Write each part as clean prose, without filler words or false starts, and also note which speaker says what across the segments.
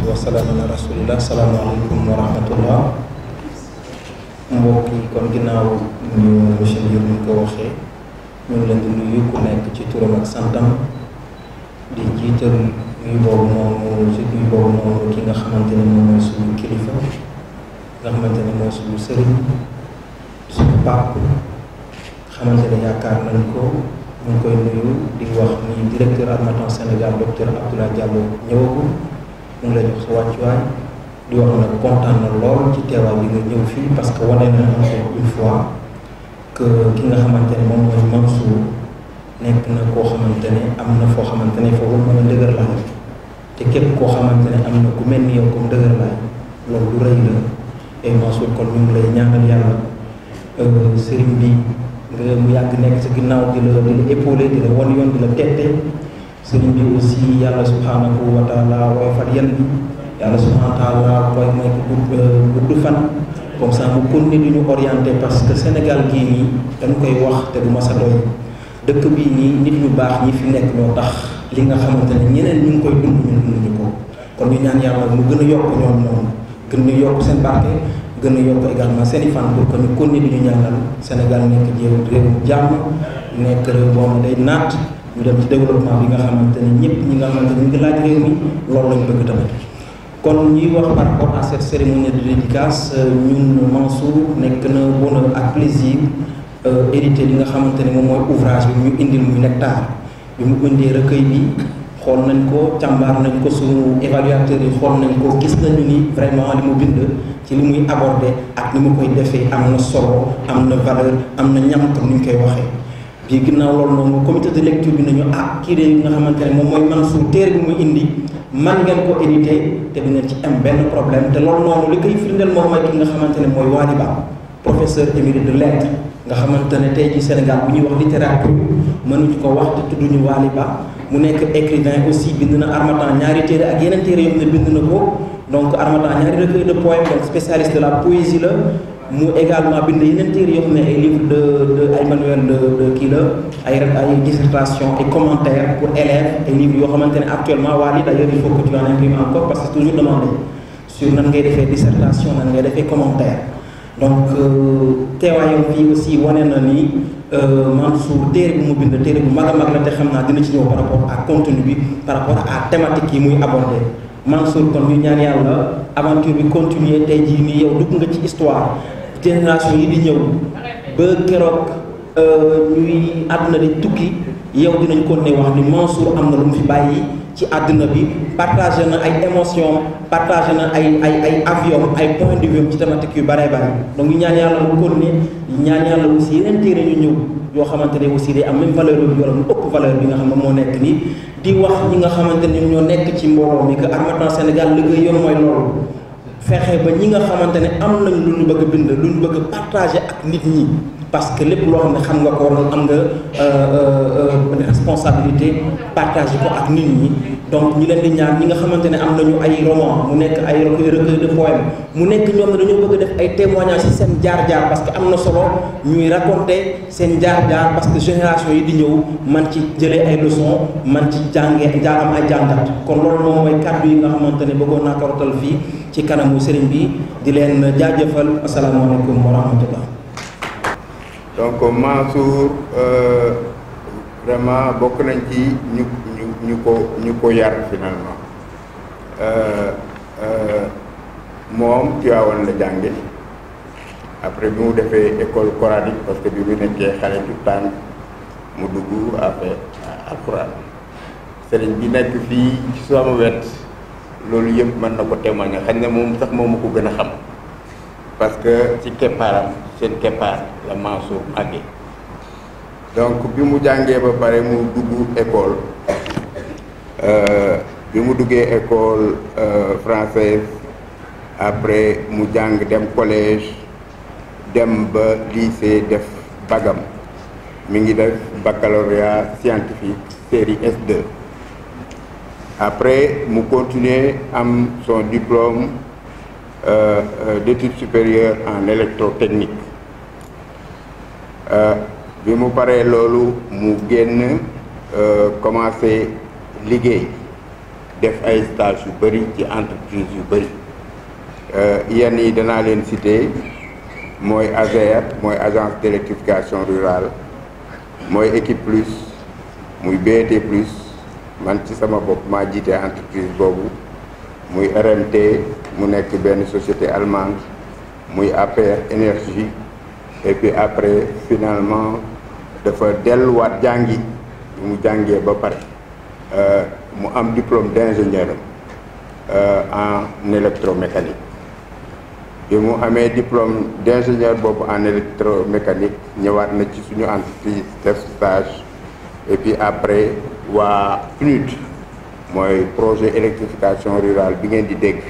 Speaker 1: wa salaamu ala rasulillah. Salaamaaleykum wa rahmatullah. Mbokk yi kon ginnaaw ñu monsieur Ndir ñu ko waxee ñu ngi leen di nuyu ku nekk ci turam ak santam di jiital nuyu boobu noonu ki nga xamante ne moom mooy suñu kilifa nga xamante ne mooy suñu sëriñ suñu pàpp xamante ne yaakaar nañ ko ñu ngi koy nuyu di wax ni directeur Harmattan Sénégal docteur Abdoulaye Diallo ñëwagul mu ngi lay jox sa wàccuwaay di wax nag kontaan na lool ci teewaay bi nga ñëw fii parce que wane na encore une fois que ki nga xamante ne moom mooy Mansour nekk na koo xamante ne am na foo xamante ne foofu mën a dëgër laay te képp koo xamante ne am na ku mel ni yow comme dëgër laay loolu lu rëy la et Mansour kon ñu ngi lay ñaanal yàlla sëriñ bi nga mu yàgg nekk sa ginnaaw di la épaulé di la wan yoon di la tette sëriñ bi aussi yàlla subhanahu wa taala woyofal yan bi yàlla subhanahu wa taala koy may ko gudd fan comme ça mu continuer di ñu orienté parce que Sénégal gii nii dañu koy wax te du ma sa doy dëkk bii nii nit ñu baax ñi fi nekk ñoo tax li nga xamante ne ñeneen ñu ngi koy dund ñun dunduñu ko kon ñu ñaan yàlla mu gën a yokk ñoom noonu gën a yokk seen barke gën a yokk également seen i fan pour que ñu continuer di ñu ñaanal Sénégal nekk réew jàmm nekk réew boo xam ne day naat ñu dem ci développement bi nga xamante ne ñëpp ñi nga xamante ne ñu ngi laaj réew mi loolu lañ bëgg tamit. kon ñuy wax par rapport à cette cérémonie de dédicace ñun Mansour nekk na bonheur ak plaisir hérité li nga xamante ne moom mooy ouvrage bi ñu indil muy Nectar bi mu indee recueil bi xool nañ ko càmbar nañ ko suñu évaluateurs yi xool nañ ko gis nañu ni vraiment li mu bind ci li muy aborder ak ni mu koy defee am na solo am na valeur am na ñam comme ni ñu koy waxee. bii ginnaaw loolu noonu comité de lecture bi nañu kii de nga xamante ne moom mooy Mansour téere bi muy indi man ngeen ko édité te du ngeen ci am benn problème te loolu noonu li koy firndeel moom mooy ki nga xamante ne mooy Waly Ba professeur émérite de lettres nga xamante ne tey ji Sénégal bu ñuy wax littérature mënuñu ko wax te tudduñu Waly Ba mu nekk écrivain aussi bind na Harmattan ñaari téere ak yeneen téere yoo xam ne bind na ko donc Harmattan ñaari recueil de poèmes donc spécialiste de la poésie la mu également bind yeneen téere yoo xam ne ay livre de ay manuel de kii la ay dissertation et commentaires pour élèves ay livres yoo xamante ne actuellement Waly d'ailleurs il faut que tu en imprimes encore parce que c'est toujours demandé sur nan ngay defee dissertation nan ngay defee commentaire donc teewaayam fii aussi wane na ni Mansour téere bu mu bind téere bu mag a mag la te xam naa dina ci ñëw par rapport à contenu bi par rapport à thématique yi muy abordé Mansour kon ñu ñaan yàlla aventure bi continuer tey jii nii yow dugg nga ci histoire génération yi di ñëw ba keroog ñuy àdduna di tukki yow dinañ ko ne wax ni Mansour am na lu mu fi bàyyi ci àdduna bi partagé na ay émotion partagé na ay avion ay point de vue ci thématique yu bare bare donc ñu ñaan yàlla mu continuer ñaan yàlla aussi yeneen téere ñu ñëw yoo xamante ne aussi day am même valeur bi wala mu ëpp valeur bi nga xam ne moo nekk nii di wax ñi nga xamante ne ñoo nekk ci mbooloo mi que Harmattan Sénégal liggéey yoon mooy loolu fexe ba ñi nga xamante ne am nañ lu ñu bëgg a bind lu ñu bëgg a partager ak nit ñi parce que lépp loo xam ne xam nga ko war am nga responsabilité partager ko ak nit ñi donc ñi leen di ñaan ñi nga xamante ne am nañu ay roman mu nekk ay recueil de poème mu nekk ñoom ne dañoo bëgg a def ay témoignages ci seen jaar-jaar parce que am na solo ñuy raconter seen jaar-jaar parce que génération yi di ñëw man ci jëlee ay leçons man ci jàngee am ay jàngat kon loolu moom mooy kàddu yi nga xamante ne bëggoon naa ko rotal fii ci kanamu sëriñ bi di leen jaajëfal asalaamaaleykum wa rahmatullah.
Speaker 2: donc Mansour vraiment bokk nañ ci ñu ko yar finalement moom Tivaouane la jànge après bi mu defee école coranique parce que bi mu nekkee xale tout temps mu dugg affaire alxuraan sëriñ bi nekk fii ci sama wet loolu yëpp mën na ko témoigner xañ na moom sax moom ma ko gën a xam parce que ci keppaaram seen keppaar la Mansour màggee donc bi mu jàngee ba pare mu dugg école bi mu duggee école française après mu jàng dem collège dem ba lycée def bagam mi ngi def baccalauréat scientifique série S2 après mu continuer am son diplôme d'études supérieures en électrotechnique bi mu paree loolu mu génn commencé liggéey def ay stage yu bëri ci entreprise yu bëri yenn yi danaa leen citer mooy ASER mooy agence d'électrification rurale mooy Équipe Plus muy BET Plus man ci sama bopp maa jiite entreprise boobu muy RMT mu nekk benn société allemande muy APR énergie et puis après finalement dafa delluwaat jàngi mu jàngee ba pare mu am diplôme d'ingénieur en électromécanique bi mu amee diplôme d'ingénieur boobu en électromécanique ñëwaat na ci suñu entreprise def stage et puis après waa PNUD mooy projet électrification rurale bi ngeen di dégg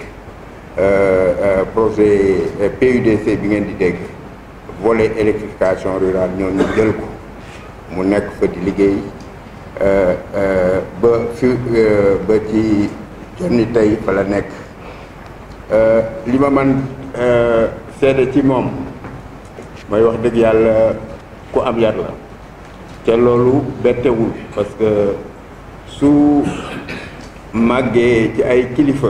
Speaker 2: projet PUDC bi ngeen di dégg volet électrification rurale ñoo ñu jël ko mu nekk fa di liggéey ba ci jonni tey fa la nekk li ma man seede ci moom mooy wax dëgg yàlla ku am yar la te loolu bettewul parce que su màggee ci ay kilifa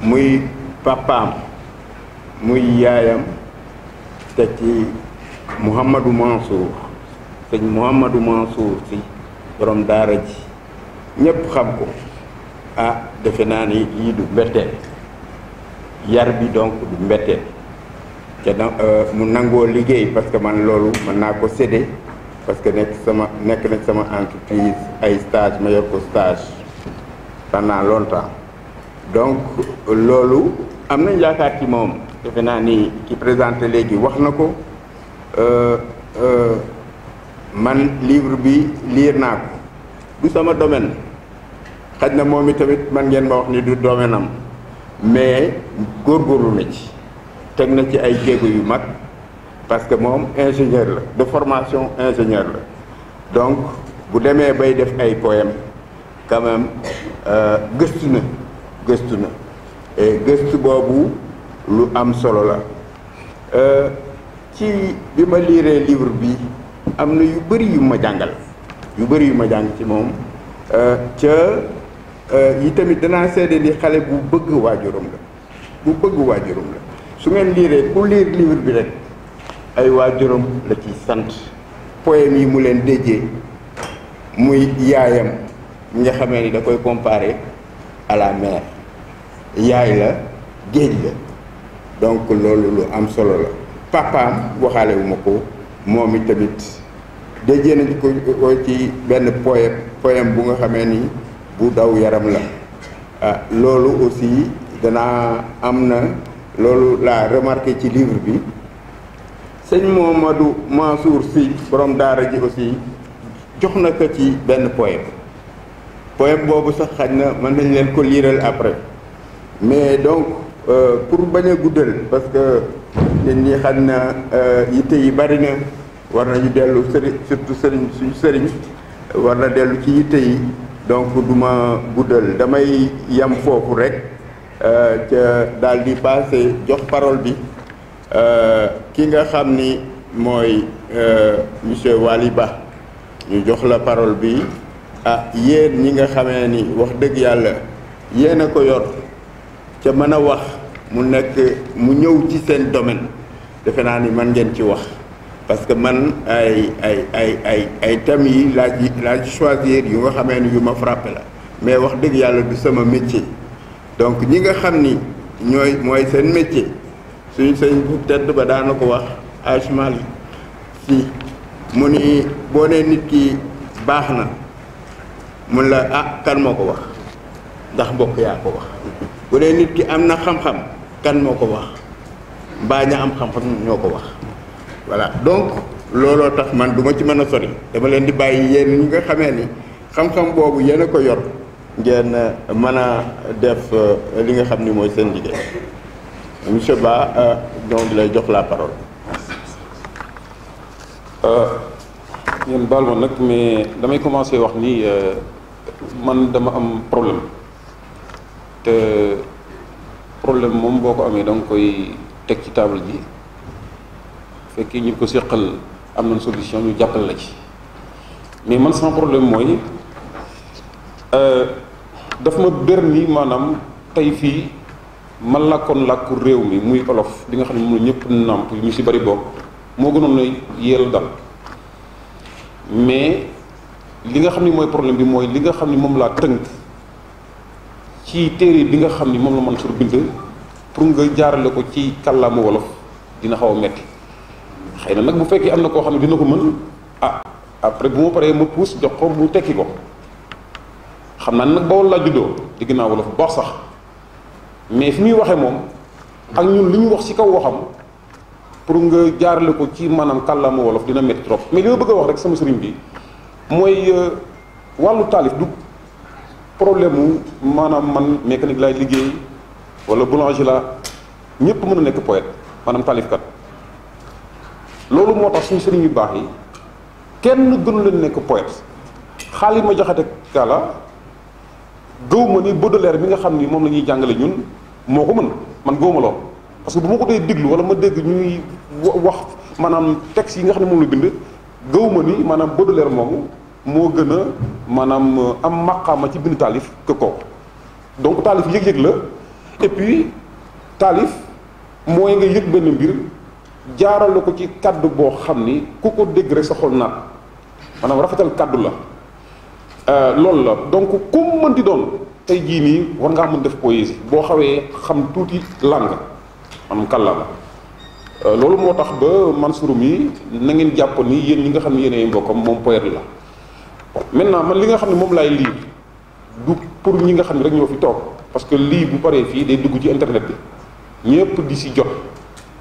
Speaker 2: muy papaam muy yaayam te ci Mouhamadou Mansour sëñ Mouhamadou Mansour si borom daara ji ñépp xam ko defe naa ni yii du mbetteel yar bi donc du mbetteel te mu nangoo liggéey parce que man loolu mën naa ko séddee parce que nekk na sama entreprise ay stage ma yor ko stage pendant longtemps donc loolu am nañ yaakaar ci moom defe naa ni ki présenté léegi wax na ko man livre bi lire naa ko du sama domaine xaj na moom tamit man ngeen ma wax ni du domaine am mais góorgóorlu na ci teg na ci ay jéego yu mag parce que moom ingénieur la de formation ingénieur la donc bu demee bay def ay poème quand même gëstu na et gëstu boobu lu am solo la ci bi ma liiree livre bi am na yu bëri yu ma jàngal ci moom yi tamit danaa seede ni xale bu bëgg waajuram la su ngeen liiree ku liir livre bi rek ay waajuram la ci sant poème yi mu leen déjee muy yaayam ñi nga xamee ni da koy comparer à la mer yaay la géej la donc loolu lu am solo la papaam waxaale wu ma ko moom i tamit déjee nañ ko ci benn poème bu nga xamee ni bu daw yaram la loolu aussi danaa am na loolu laa remarqué ci livre bi sëñ Mouhamadou Mansour Sy borom daara ji aussi jox na ko ci benn poème boobu sax xaj na mën nañ leen ko liiral après mais donc pour bañ a guddal parce que nit ñi xaj na yitte yi bari na war nañu dellu surtout suñu sëriñ war na dellu ci yitte yi donc duma guddal damay yam foofu rek ca daal di passé jox parole bi ki nga xam ni mooy monsieur Waly Ba ñu jox la parole bi yéen ñi nga xamee ni wax dëgg yàlla yéen a ko yor ca mën a wax mu nekk mu ñëw ci seen domaine defe naa ni man ngeen ci wax parce que man ay thèmes yi laa ci choisir yu nga xamee ni yu ma frappé la mais wax dëgg yàlla du sama métier donc ñi nga xam ni mooy seen métier suñu sëñ bu tedd ba daana ko wax ajmal si mu ni boo nee nit ki baax na mun la kan moo ko wax ndax mbokk yaa ko wax bu dee nit ki am na xam-xam kan moo ko wax mbaa ña am xam-xam ñoo ko wax voilà donc looloo tax man du ma ci mën a sori dama leen di bàyyi yéen ñi nga xamee ni xam-xam boobu yéen a ko yor ngeen mën a def li nga xam ni mooy seen liggéey monsieur Ba donc lay jox la parole.
Speaker 3: yéen baal ma nag mais damay commencer wax ni man dama am problème te problème moom boo ko amee da nga koy teg ci table ji fekkee ñu ko séqal am nañ solution ñu jàppale la ci mais man sama problème mooy daf ma ber ni maanaam tey fii ma làkkoon làkku réew mi muy olof bi nga xam ne moom la ñëpp nàmp ñu si bari bokk moo gënoon a yeel dal mais li nga xam ni mooy problème bi mooy li nga xam ni moom laa tënk ci téere bi nga xam ni moom la Mansour bind pour nga jaarale ko ci kàllaamu wolof dina xaw a metti xëy na nag bu fekkee am na koo xam ne dina ko mën après bu ma paree ma puus jox ko mu tekki ko xam naa ne nag Bawol laa juddoo di ginnaaw wolof bu baax sax mais fi muy waxee moom ak ñun li ñu wax ci kaw waxam pour nga jaarale ko ci maanaam kàllaamu wolof dina metti trop mais li ma bëgg a wax rek sama sëriñ bi mooy wàllu taalif du problème mu maanaam man mécanique laay liggéey wala boulanger la ñëpp mën a nekk poète maanaam taalifkat loolu moo tax suñu sëriñ yu baax yi kenn gënu leen nekk poète Xaalima Jaxate Kala gëw ma ni Baudelaire bi nga xam ni moom la ñuy jàngale ñun moo ko mën man gëw ma lool parce que bu ma ko dee déglu wala ma dégg ñuy wax maanaam texte yi nga xam ne moom la bind gëw ma ni maanaam Baudelaire moomu moo gën a maanaam am maqaama ci bind taalif que kooku donc taalif yëg-yëg la et puis taalif mooy nga yëg benn mbir jaarale ko ci kaddu boo xam ni ku ko dégg rek sa xol naat maanaam rafetal kaddu la loolu la donc ku mën di doon tey jii nii war ngaa mën def poésie boo xawee xam tuuti langue maanaam kàllaama loolu moo tax ba Mansour mi na ngeen jàpp ni yéen ñi nga xam ne yéen ay mbokkam moom poète la maintenant man li nga xam ne moom laay lire du pour ñi nga xam ne rek ñoo fi toog parce que lii bu paree fii day dugg ci internet bi ñëpp di si jot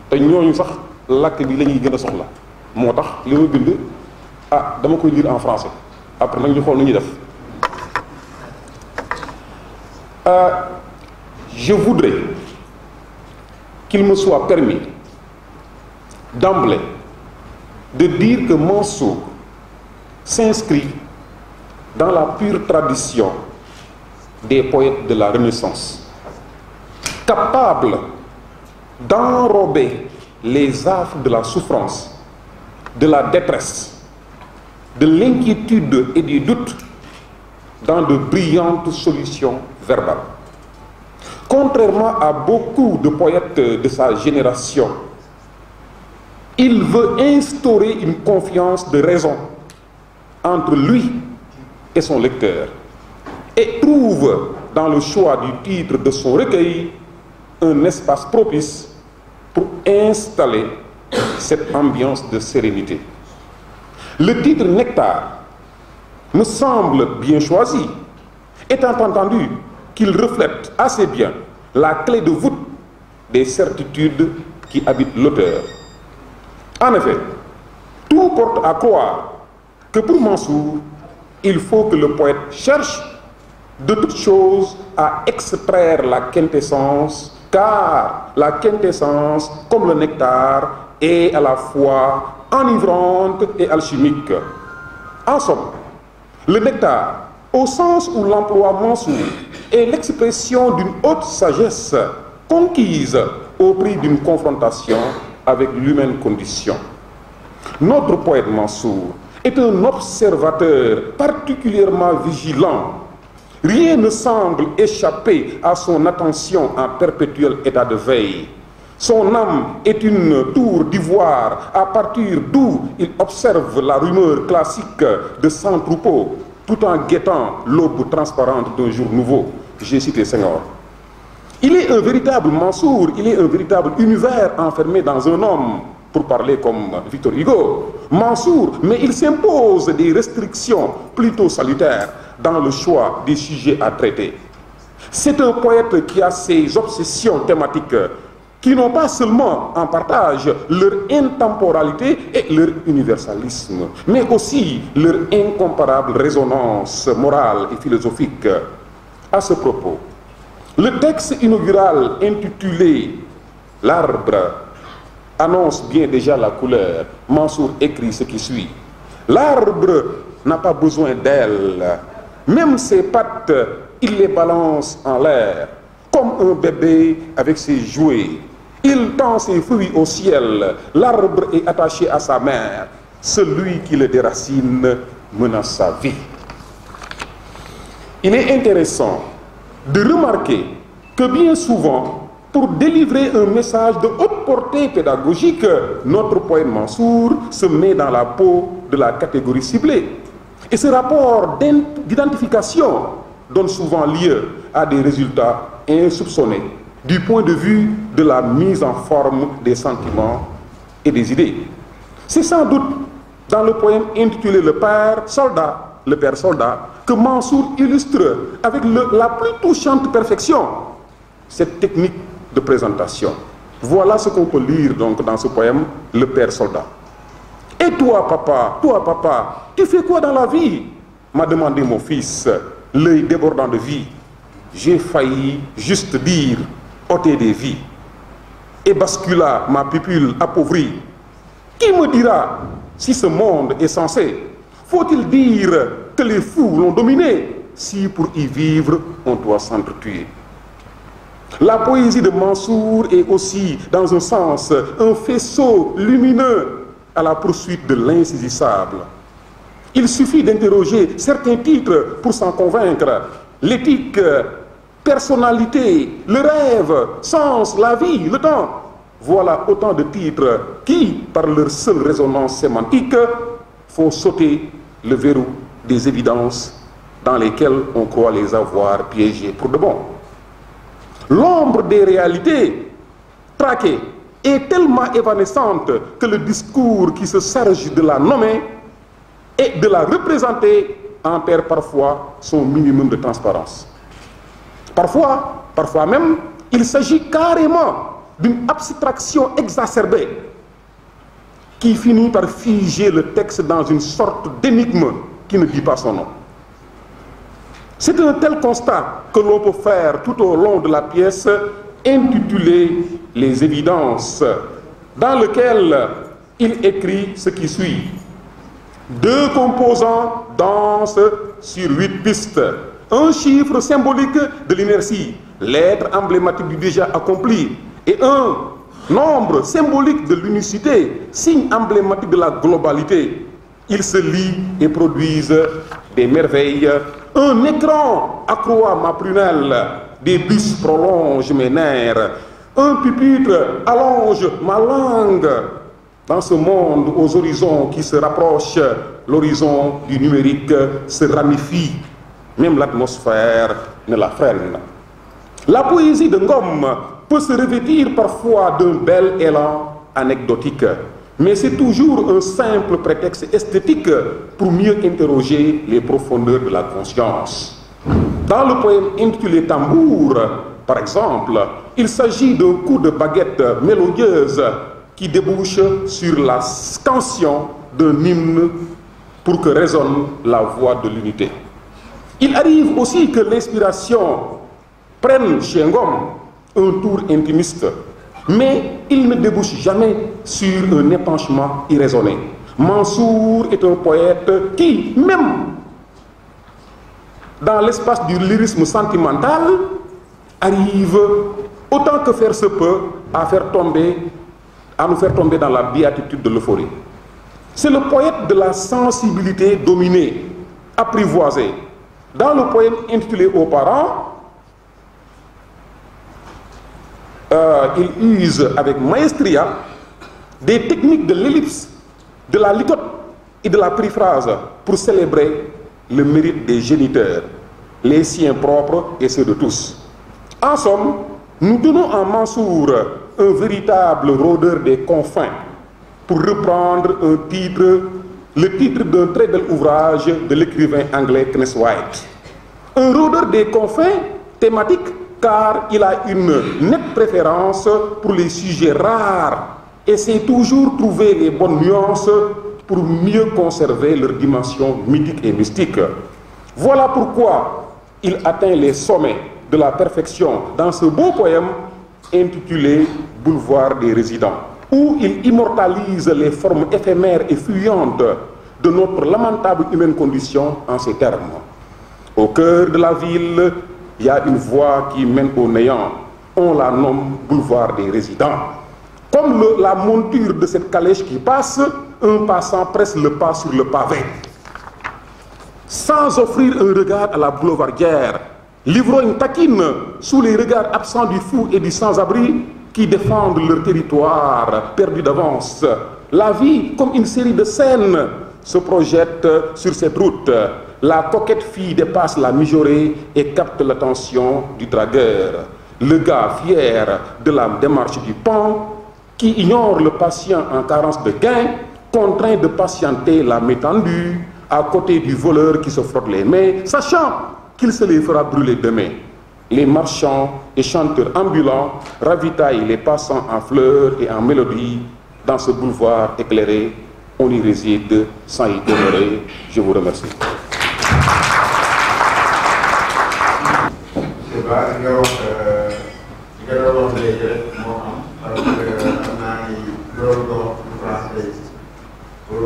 Speaker 3: te ñooñu sax làkk bi la ñuy gën a soxla moo tax li ma bind dama koy lire en français après nag ñu xool nu ñuy def je voudrais qu'il me soit permis d'emblée de dire que Mansour s'inscrit dans la pure tradition des poètes de la Renaissance, capables d'enrober les affres de la souffrance, de la détresse, de l'inquiétude et du doute dans de brillantes solutions verbales. Contrairement à beaucoup de poètes de sa génération, il veut instaurer une confiance de raison entre lui et son lecteur et trouve dans le choix du titre de son recueil un espace propice pour installer cette ambiance de sérénité. Le titre Nectar me semble bien choisi, étant entendu qu'il reflète assez bien la clé de voûte des certitudes qui habitent l'auteur. En effet, tout porte à croire que pour Mansour, il faut que le poète cherche de toute chose à extraire la quintessence, car la quintessence, comme le nectar, est à la fois enivrante et alchimique. En somme, le nectar, au sens où l'emploie Mansour, est l'expression d'une haute sagesse conquise au prix d'une confrontation avec l'humaine condition. Notre poète Mansour est un observateur particulièrement vigilant. Rien ne semble échapper à son attention en perpétuel état de veille. Son âme est une tour d'ivoire à partir d'où il observe la rumeur classique de 100 troupeaux, tout en guettant l'aube transparente d'un jour nouveau. J'ai cité Senghor. Il est un véritable Mansour, il est un véritable univers enfermé dans un homme, pour parler comme Victor Hugo. Mansour, mais il s'impose des restrictions plutôt salutaires dans le choix des sujets à traiter. C'est un poète qui a ses obsessions thématiques qui n'ont pas seulement en partage leur intemporalité et leur universalisme, mais aussi leur incomparable résonance morale et philosophique. À ce propos, le texte inaugural intitulé « L'arbre » annonce bien déjà la couleur. Mansour écrit ce qui suit. L'arbre n'a pas besoin d'ailes. Même ses pattes, il les balance en l'air, comme un bébé avec ses jouets. Il tend ses fruits au ciel. L'arbre est attaché à sa mère. Celui qui le déracine menace sa vie. il est intéressant de remarquer que bien souvent, pour délivrer un message de haute portée pédagogique, notre poète Mansour se met dans la peau de la catégorie ciblée. Et ce rapport d'identification donne souvent lieu à des résultats insoupçonnés du point de vue de la mise en forme des sentiments et des idées. C'est sans doute dans le poème intitulé Le Père Soldat, que Mansour illustre avec la plus touchante perfection cette technique de présentation. Voilà ce qu'on peut lire donc dans ce poème, Le Père Soldat. Et toi, papa, tu fais quoi dans la vie? M'a demandé mon fils, l'œil débordant de vie. J'ai failli juste dire ôter des vies. Et bascula ma pupille appauvrie. Qui me dira si ce monde est censé? Faut-il dire que les fous l'ont dominé si pour y vivre on doit s'entretuer? La poésie de Mansour est aussi, dans un sens, un faisceau lumineux à la poursuite de l'insaisissable. Il suffit d'interroger certains titres pour s'en convaincre. L'éthique, personnalité, le rêve, sens, la vie, le temps. Voilà autant de titres qui, par leur seule résonance sémantique, font sauter le verrou des évidences dans lesquelles on croit les avoir piégés pour de bon. L'ombre des réalités traquées est tellement évanescente que le discours qui se charge de la nommer et de la représenter en perd parfois son minimum de transparence. Parfois même, il s'agit carrément d'une abstraction exacerbée qui finit par figer le texte dans une sorte d'énigme qui ne dit pas son nom. C'est un tel constat que l'on peut faire tout au long de la pièce intitulée « Les évidences », dans lequel il écrit ce qui suit. 2 composants dansent sur 8 pistes. Un chiffre symbolique de l'inertie, lettre emblématique du déjà accompli, et un nombre symbolique de l'unicité, signe emblématique de la globalité. Ils se lient et produisent des merveilles. Un écran accroît ma prunelle, des bus prolongent mes nerfs, un pupitre allonge ma langue. Dans ce monde aux horizons qui se rapprochent, l'horizon du numérique se ramifie, même l'atmosphère ne la freine. La poésie de Ngom peut se revêtir parfois d'un bel élan anecdotique, mais c'est toujours un simple prétexte esthétique pour mieux interroger les profondeurs de la conscience. Dans le poème intitulé Tambour, par exemple, il s'agit d'un coup de baguette mélodieuse qui débouche sur la scansion d'un hymne pour que résonne la voix de l'unité. Il arrive aussi que l'inspiration prenne chez Ngom un tour intimiste, mais il ne débouche jamais sur un épanchement irraisonné. Mansour est un poète qui, même dans l'espace du lyrisme sentimental, arrive, autant que faire se peut, à nous faire tomber dans la béatitude de l'euphorie. C'est le poète de la sensibilité dominée, apprivoisée. Dans le poème intitulé Aux parents, il use avec maestria des techniques de l'ellipse, de la litote et de la périphrase pour célébrer le mérite des géniteurs, les siens propres et ceux de tous. En somme, nous donnons en Mansour un véritable rôdeur des confins, pour reprendre le titre d'un très bel ouvrage de l'écrivain anglais Kenneth White. Un rôdeur des confins thématique, car il a une nette préférence pour les sujets rares et sait toujours trouver les bonnes nuances pour mieux conserver leur dimension mythique et mystique. Voilà pourquoi il atteint les sommets de la perfection dans ce beau poème intitulé Boulevard des résidents, où il immortalise les formes éphémères et fuyantes de notre lamentable humaine condition en ces termes. Au cœur de la ville, il y a une voie qui mène au néant. On la nomme Boulevard des résidents. Comme la monture de cette calèche qui passe, un passant presse le pas sur le pavé. sans offrir un regard à la boulevardière, livrant une taquine sous les regards absents du fou et du sans-abri qui défendent leur territoire perdu d'avance. La vie, comme une série de scènes, se projette sur cette route. La coquette fille dépasse la mijaurée et capte l'attention du dragueur. Le gars fier de la démarche du pan, qui ignore le patient en carence de gain, contraint de patienter la main tendue à côté du voleur qui se frotte les mains, sachant qu'il se les fera brûler demain. Les marchands et chanteurs ambulants ravitaillent les passants en fleurs et en mélodies. Dans ce boulevard éclairé, on y réside sans y demeurer. Je vous remercie.
Speaker 2: C'est pas li nga wax léegi rek moo am parce que xam naa ni loolu nga wax ci français pour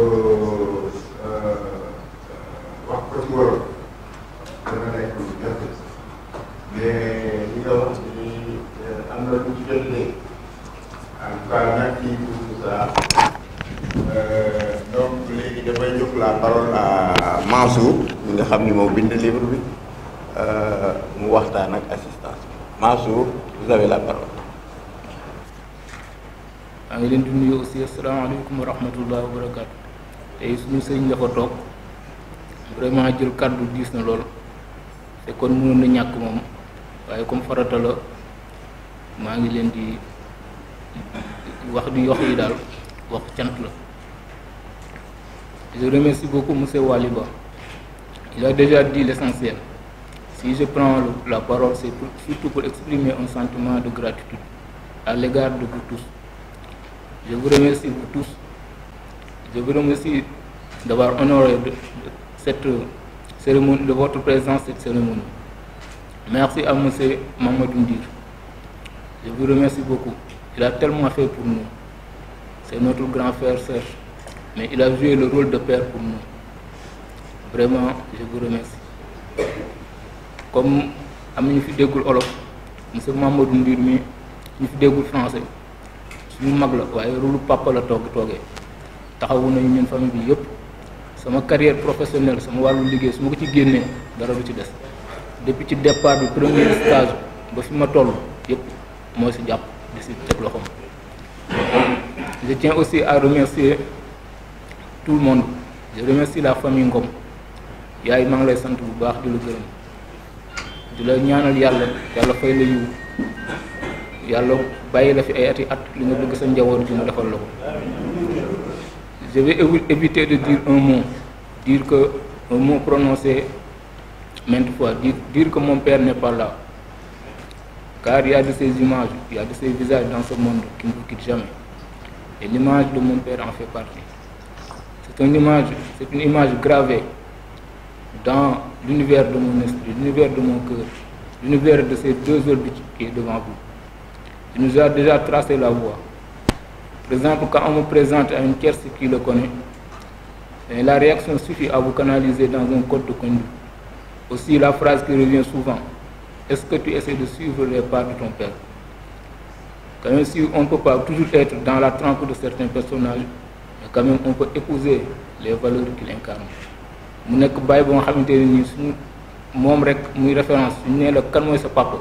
Speaker 2: wax ko ci wolof dana nekk lu jafe mais li nga wax ni am na lu ci jot léegi en tout cas merci pour tout ça donc léegi dafay jox la parole à Mansour mi nga xam ni moo bind livre bi mu waxtaan ak assistance Mansour, vous avez la parole.
Speaker 4: maa ngi leen di nuyu aussi asalaamaaleykum wa rahmatulah wa barakaatu tey suñu sëñ dafa toog vraiment jël kàddu diis na lool te kon mënoon na ñàkk moom waaye comme farata la maa ngi leen di wax di yox yi daal wax cant la. Je remercie beaucoup M. Waliba. Il a déjà dit l'essentiel. Si je prends la parole, c'est surtout pour exprimer un sentiment de gratitude à l'égard de vous tous. Je vous remercie vous tous. Je vous remercie d'avoir honoré de cette cérémonie, de votre présence à cette cérémonie. Merci à M. Mamadou Ndir. Je vous remercie beaucoup. Il a tellement fait pour nous. C'est notre grand frère Serge. Mais il a joué le rôle de père pour nous. Vraiment, je vous remercie. Comme am fi déggul olof monsieur Mamadou Ndir mi ñu fi déggul français suñu mag la waaye rôle papa la toogee taxawu nañu ñun famille bi yëpp sama carrière professionnelle sama wàllu liggéey su ma ko ci génnee dara du ci des depuis ci départ du premier stage ba fi ma toll yëpp moo si jàpp di si teg loxoom. Je tiens aussi à remercier tout le monde. Je remercie la famille Ngom yaay maa ngi lay sant bu baax di la gërëm di la ñaanal yàlla fay la yiw yàlla bàyyi la fi ay ati at li nga bëgg sa njaboot gi mu defal la ko. Je vais éviter de dire un mot prononcé maintes fois, dire que mon père n'est pas là, car il y a de ces images, il y a de ces visages dans ce monde qui ne vous quittent jamais, et l'image de mon père en fait partie. C'est une image gravée dans l'univers de mon esprit, l'univers de mon cœur, l'univers de ces deux orbites qui est devant vous. Il nous a déjà tracé la voie. Par exemple, quand on me présente à une tierce qui le connaît, et la réaction suffit à vous canaliser dans un code de conduite. Aussi la phrase qui revient souvent, est-ce que tu essaies de suivre les pas de ton père? Quand même, si on ne peut pas toujours être dans la trempe de certains personnages, mais quand même on peut épouser les valeurs qu'il incarne. mu nekk bàyyi ba nga xamante ne nii suñu moom rek muy référence suñu nee la kan mooy sa papa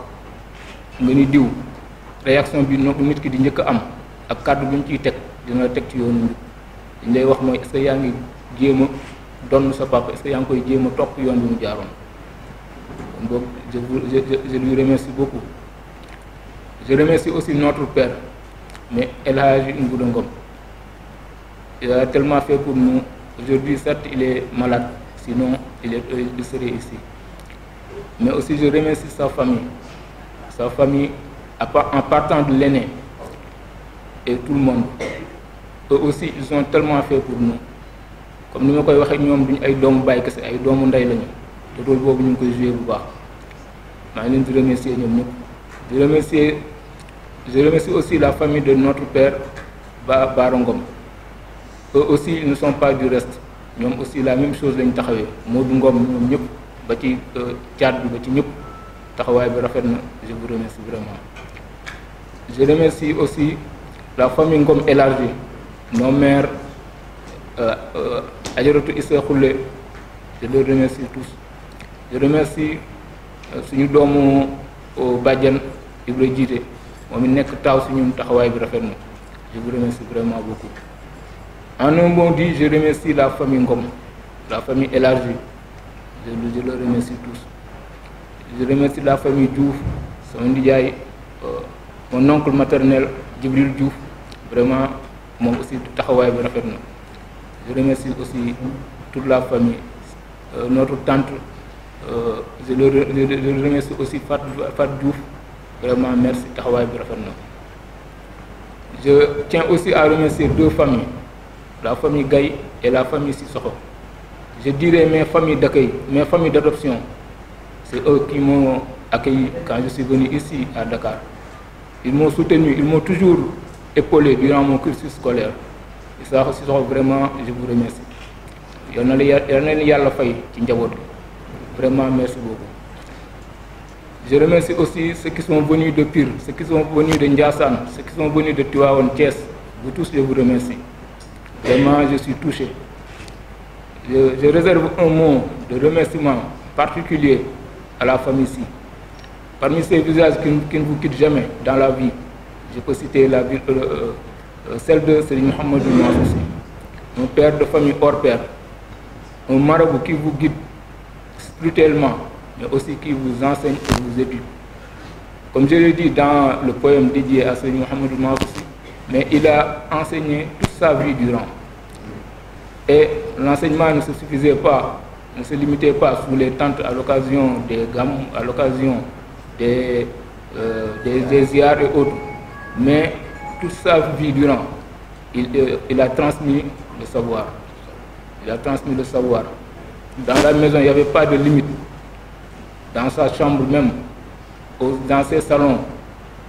Speaker 4: nga ni diw réaction bi nit ki di njëkk a am ak kàddu bi ñu ciy teg dina la teg ci yoonu njub dañ lay wax mooy est-ce que yaa ngi jéem a donn sa papa est-ce que yaa ngi koy jéem a topp yoon bi mu jaaroon. kon boog je lui remercie beaucoup. Je remercie aussi notre père, mais El Hadji Ngouda Ngom. Il a tellement fait pour nous. Aujourd'hui, certes, il est malade, sinon il serait ici. Mais aussi, je remercie sa famille en partant de l'aîné et tout le monde. Eux aussi, ils ont tellement fait pour nous. Comme nous l'avons dit, nous sommes des doomu baay kese ay doomu ndey lañu te rôle boobu ñu ngi koy joué bu baax maa ngi leen di remercier ñoom ñëpp. Je remercie aussi la famille de notre père Bara Ngom. Eux aussi ils ne sont pas du reste ñoom aussi la même chose lañ taxawee Modou Ngom ñoom ñëpp ba ci caat bi ba ci ñëpp taxawaay bi rafet na. Je vous remercie vraiment. Je remercie aussi la famille Ngom élargie, nos mères Adjaratou Issa Khoule je les remercie tous. Je remercie suñu doomu bàjjan Ibra Jiite moom it nekk taaw si ñun taxawaay bi rafet na. Je vous remercie vraiment beaucoup. En un mot dit, je remercie la famille Ngom, la famille élargie. Je le remercie tous. Je remercie la famille Diouf, son ndiaye, mon oncle maternel Djibril Diouf, vraiment moom aussi taxawaay bi rafet na. Je remercie aussi toute la famille, notre tante, je le remercie aussi Fat Diouf, vraiment merci taxawaay bi rafet na. Je tiens aussi à remercier deux familles, la famille Gaye et la famille Sissoko. Je dirais mes familles d'accueil, mes familles d'adoption. C'est eux qui m'ont accueilli quand je suis venu ici à Dakar. Ils m'ont soutenu, ils m'ont toujours épaulé durant mon cursus scolaire. Et ça, Sissoko, vraiment, je vous remercie. Vraiment, merci beaucoup. Je remercie aussi ceux qui sont venus de Pire, ceux qui sont venus de Ndiassane, ceux qui sont venus de Tivaouane, Thiès. Vous tous, je vous remercie. Vraiment, je suis touché. Je réserve un mot de remerciement particulier à la famille ici. Parmi ces visages qui ne vous quittent jamais dans la vie, je peux citer celle de Serigne Mohamedou Mansour, un père de famille hors pair, un marabout qui vous guide spirituellement, mais aussi qui vous enseigne et vous éduque. Comme je l'ai dit dans le poème dédié à Serigne Mohamedou Mansour, mais il a enseigné toute sa vie durant. Et l'enseignement ne se suffisait pas, ne se limitait pas sous les tentes à l'occasion des gammes, à l'occasion des ziars et autres, mais toute sa vie durant, il a transmis le savoir. Il a transmis le savoir. Dans la maison, il n'y avait pas de limite. Dans sa chambre même, dans ses salons,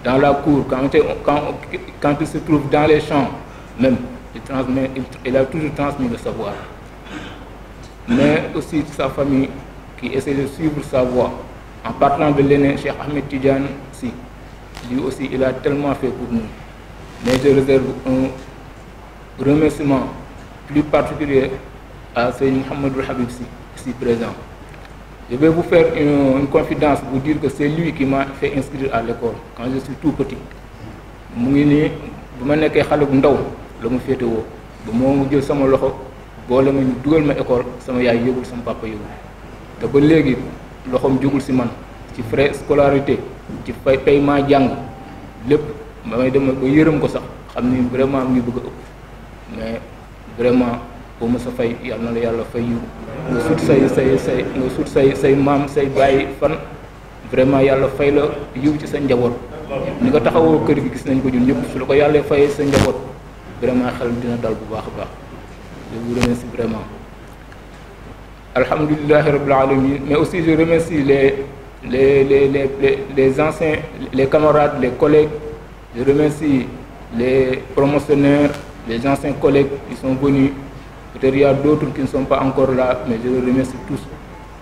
Speaker 4: dans la cour, quand il se trouve dans les champs, même, il a toujours transmis le savoir. Mais aussi sa famille qui essaie de suivre sa voie. En partant de l'aîné, Cheikh Ahmed Tidiane, si, lui aussi, il a tellement fait pour nous. Mais je réserve un remerciement plus particulier à Seyni Mohamedou Habib si, ici présent. Je vais vous faire une confidence, vous dire que c'est lui qui m'a fait inscrire à l'école quand je suis tout petit. mu ngi nii bu ma nekkee xale bu ndaw la ma féetewoo ba moo jël sama loxo boole ma ñu dugal ma école sama yaay yëgul sama papa yëgul te ba léegi loxoom jógul si man ci frais scolarité ci paiement jàng lépp may dem ba yërëm ko sax xam ni vraiment mu ngi bëgg a ëpp mais vraiment boo ma sa fay yàlla na la yàlla fay yu nga sut nga sut say maam say bàyyi fan vraiment yàlla fay la yiw ci sa njaboot ni nga taxawoo kër gi gis nañ ko ñun ñëpp su la ko yàlla fayee sa njaboot vraiment xel dina dal bu baax a baax je vous remercie vraiment. Alhamdulillahi rabbil alamin, mais aussi je remercie les anciens, les camarades, les collègues. Je remercie les promotionnaires, les anciens collègues qui sont venus. Peut-être il y a d'autres qui ne sont pas encore là, mais je les remercie tous.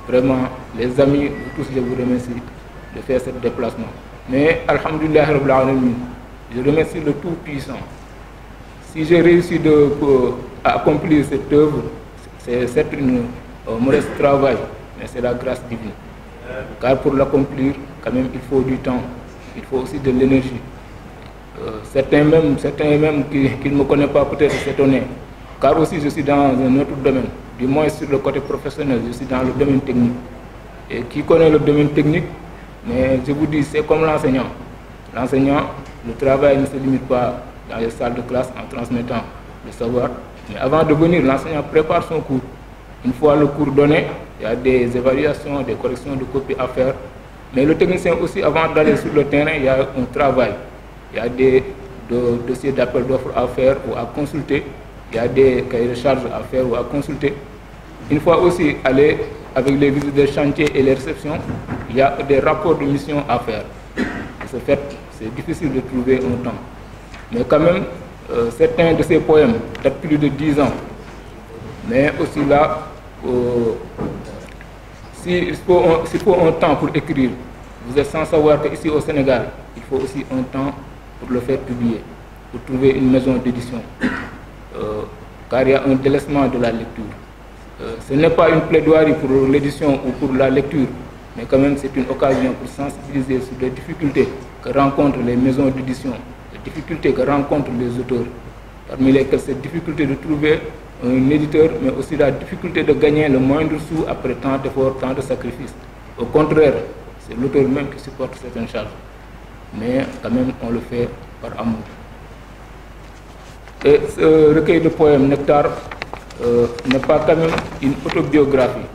Speaker 4: Vraiment, les amis, vous tous, je vous remercie de faire ce déplacement. Mais Alhamdulillah Rabbil Alamin, je remercie le Tout-Puissant. Si j'ai réussi à accomplir cette œuvre, c'est certes un modeste travail, mais c'est la grâce divine. Car pour l'accomplir, quand même, il faut du temps, il faut aussi de l'énergie. Certains même qui ne me connaissent pas peut-être s'étonner, car aussi je suis dans un autre domaine, du moins sur le côté professionnel, je suis dans le domaine technique. Et qui connaît le domaine technique, mais je vous dis, c'est comme l'enseignant. L'enseignant, le travail ne se limite pas dans les salles de classe en transmettant le savoir, mais avant de venir, l'enseignant prépare son cours. Une fois le cours donné, il y a des évaluations, des corrections de copies à faire. Mais le technicien aussi, avant d'aller sur le terrain, il y a un travail. Il y a des dossiers d'appel d'offres à faire ou à consulter. Il y a des cahiers de charges à faire ou à consulter. Une fois aussi aller avec les visites des chantiers et les réceptions, il y a des rapports de mission à faire. De ce fait, c'est difficile de trouver un temps. Mais quand même, certains de ces poèmes datent plus de 10 ans. Mais aussi là, s'il faut un temps pour écrire, vous êtes sans savoir qu'ici au Sénégal, il faut aussi un temps pour le faire publier, pour trouver une maison d'édition. Car il y a un délaissement de la lecture. Ce n'est pas une plaidoirie pour l'édition ou pour la lecture, mais quand même c'est une occasion pour sensibiliser sur les difficultés que rencontrent les maisons d'édition, les difficultés que rencontrent les auteurs, parmi lesquelles cette difficulté de trouver un éditeur, mais aussi la difficulté de gagner le moindre sou après tant d'efforts, tant de sacrifices. Au contraire, c'est l'auteur même qui supporte certaines charges, mais quand même on le fait par amour. Et ce recueil de poèmes Nectar n'est pas quand même une autobiographie,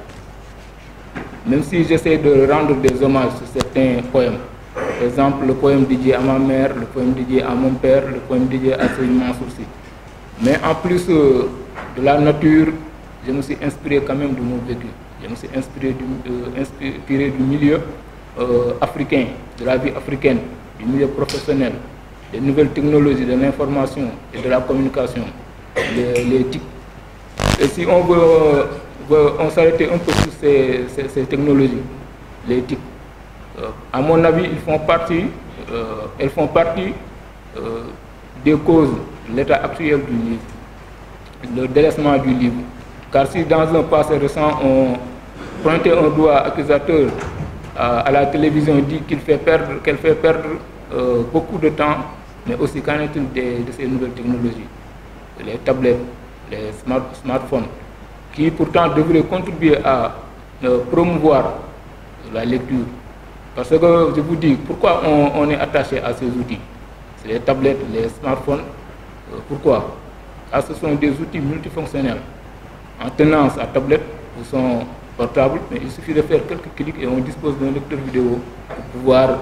Speaker 4: même si j'essaie de rendre des hommages sur certains poèmes. Par exemple, le poème dédié à ma mère, le poème dédié à mon père, le poème dédié à Serigne Mansour Sy. Mais en plus de la nature, je me suis inspiré quand même de mon vécu. Je me suis inspiré du milieu africain, de la vie africaine, du milieu professionnel, des nouvelles technologies de l'information et de la communication, les TIC. Et si on veut s'arrêter un peu sur ces technologies, les TIC, à mon avis, elles font partie des causes de l'état actuel du livre, le délaissement du livre. Car si dans un passé récent, on pointait un doigt accusateur à la télévision, dit qu'elle fait perdre beaucoup de temps, mais aussi qu'en est-il de ces nouvelles technologies, les tablettes, les smartphones, qui pourtant devraient contribuer à promouvoir la lecture. Parce que je vous dis, pourquoi on est attaché à ces outils? C'est les tablettes, les smartphones. Pourquoi? Car ce sont des outils multifonctionnels. En tenant sa tablette ou son portable, mais il suffit de faire quelques clics et on dispose d'un lecteur vidéo pour pouvoir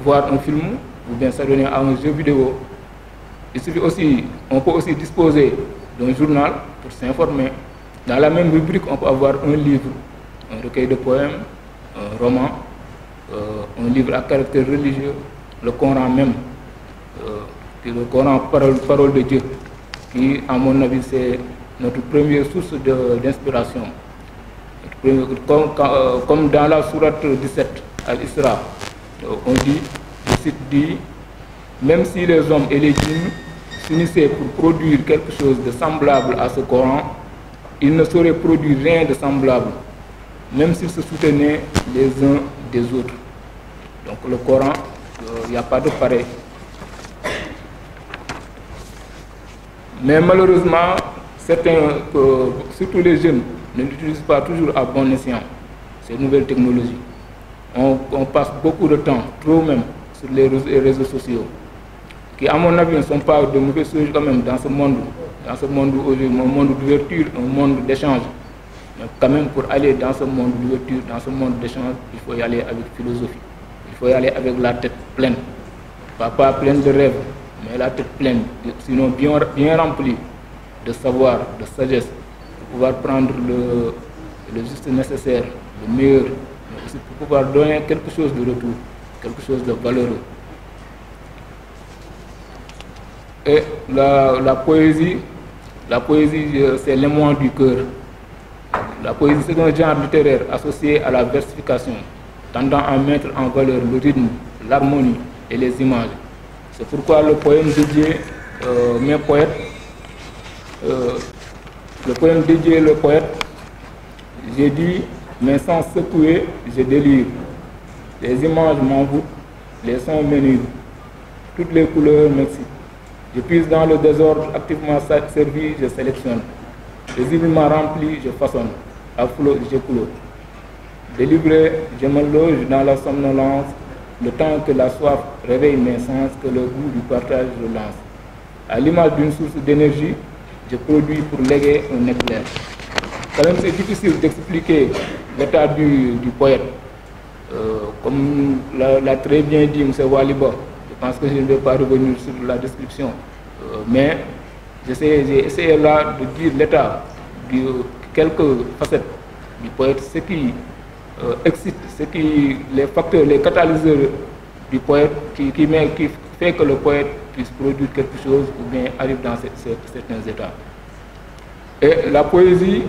Speaker 4: voir un film ou bien s'adonner à un jeu vidéo. On peut aussi disposer d'un journal pour s'informer. Dans la même rubrique, on peut avoir un livre, un recueil de poèmes, un roman, un livre à caractère religieux, le Coran même, le Coran, parole de Dieu, qui, à mon avis, c'est notre première source d'inspiration. Comme dans la sourate 17, Al-Isra, on dit, le site dit, même si les hommes et les djinns s'unissaient pour produire quelque chose de semblable à ce Coran, ils ne sauraient produire rien de semblable, même s'ils se soutenaient les uns des autres. Donc le Coran, il n'y a pas de pareil. Mais malheureusement, certains, surtout les jeunes, ne l'utilisent pas toujours à bon escient, ces nouvelles technologies. On passe beaucoup de temps, trop même, sur les réseaux sociaux, qui à mon avis ne sont pas de mauvais sujets quand même dans ce monde aujourd'hui, un monde d'ouverture, un monde d'échange. Mais quand même pour aller dans ce monde d'ouverture, dans ce monde d'échange, il faut y aller avec philosophie. Il faut y aller avec la tête pleine. Pas pleine de rêves, mais la tête pleine, sinon bien remplie de savoir, de sagesse, pour pouvoir prendre le juste nécessaire, le meilleur, mais aussi pour pouvoir donner quelque chose de retour, quelque chose de valeureux. Et la poésie, c'est l'émoi du cœur. La poésie, c'est un genre littéraire associé à la versification, tendant à mettre en valeur le rythme, l'harmonie et les images. C'est pourquoi le poème dédié le poème dédié le poète, j'ai dit, mes sens secoués, je délire. Les images m'envoûtent, les sons m'énivent, toutes les couleurs m'excitent. Je puise dans le désordre, activement servi, je sélectionne. Paisiblement rempli, je façonne. À flot, j'écoule. Délivré, je me loge dans la somnolence, le temps que la soif réveille mes sens, que le goût du partage je lance. À l'image d'une source d'énergie, je produis pour léguer un éclair. Quand même, c'est difficile d'expliquer l'état du poète. Comme l'a très bien dit M. Waliba, je pense que je ne vais pas revenir sur la description. Mais j'ai essayé là de dire l'état de quelques facettes du poète, ce qui excite, les facteurs, les catalyseurs du poète qui fait que le poète puisse produire quelque chose ou bien arrive dans certains états. Et la poésie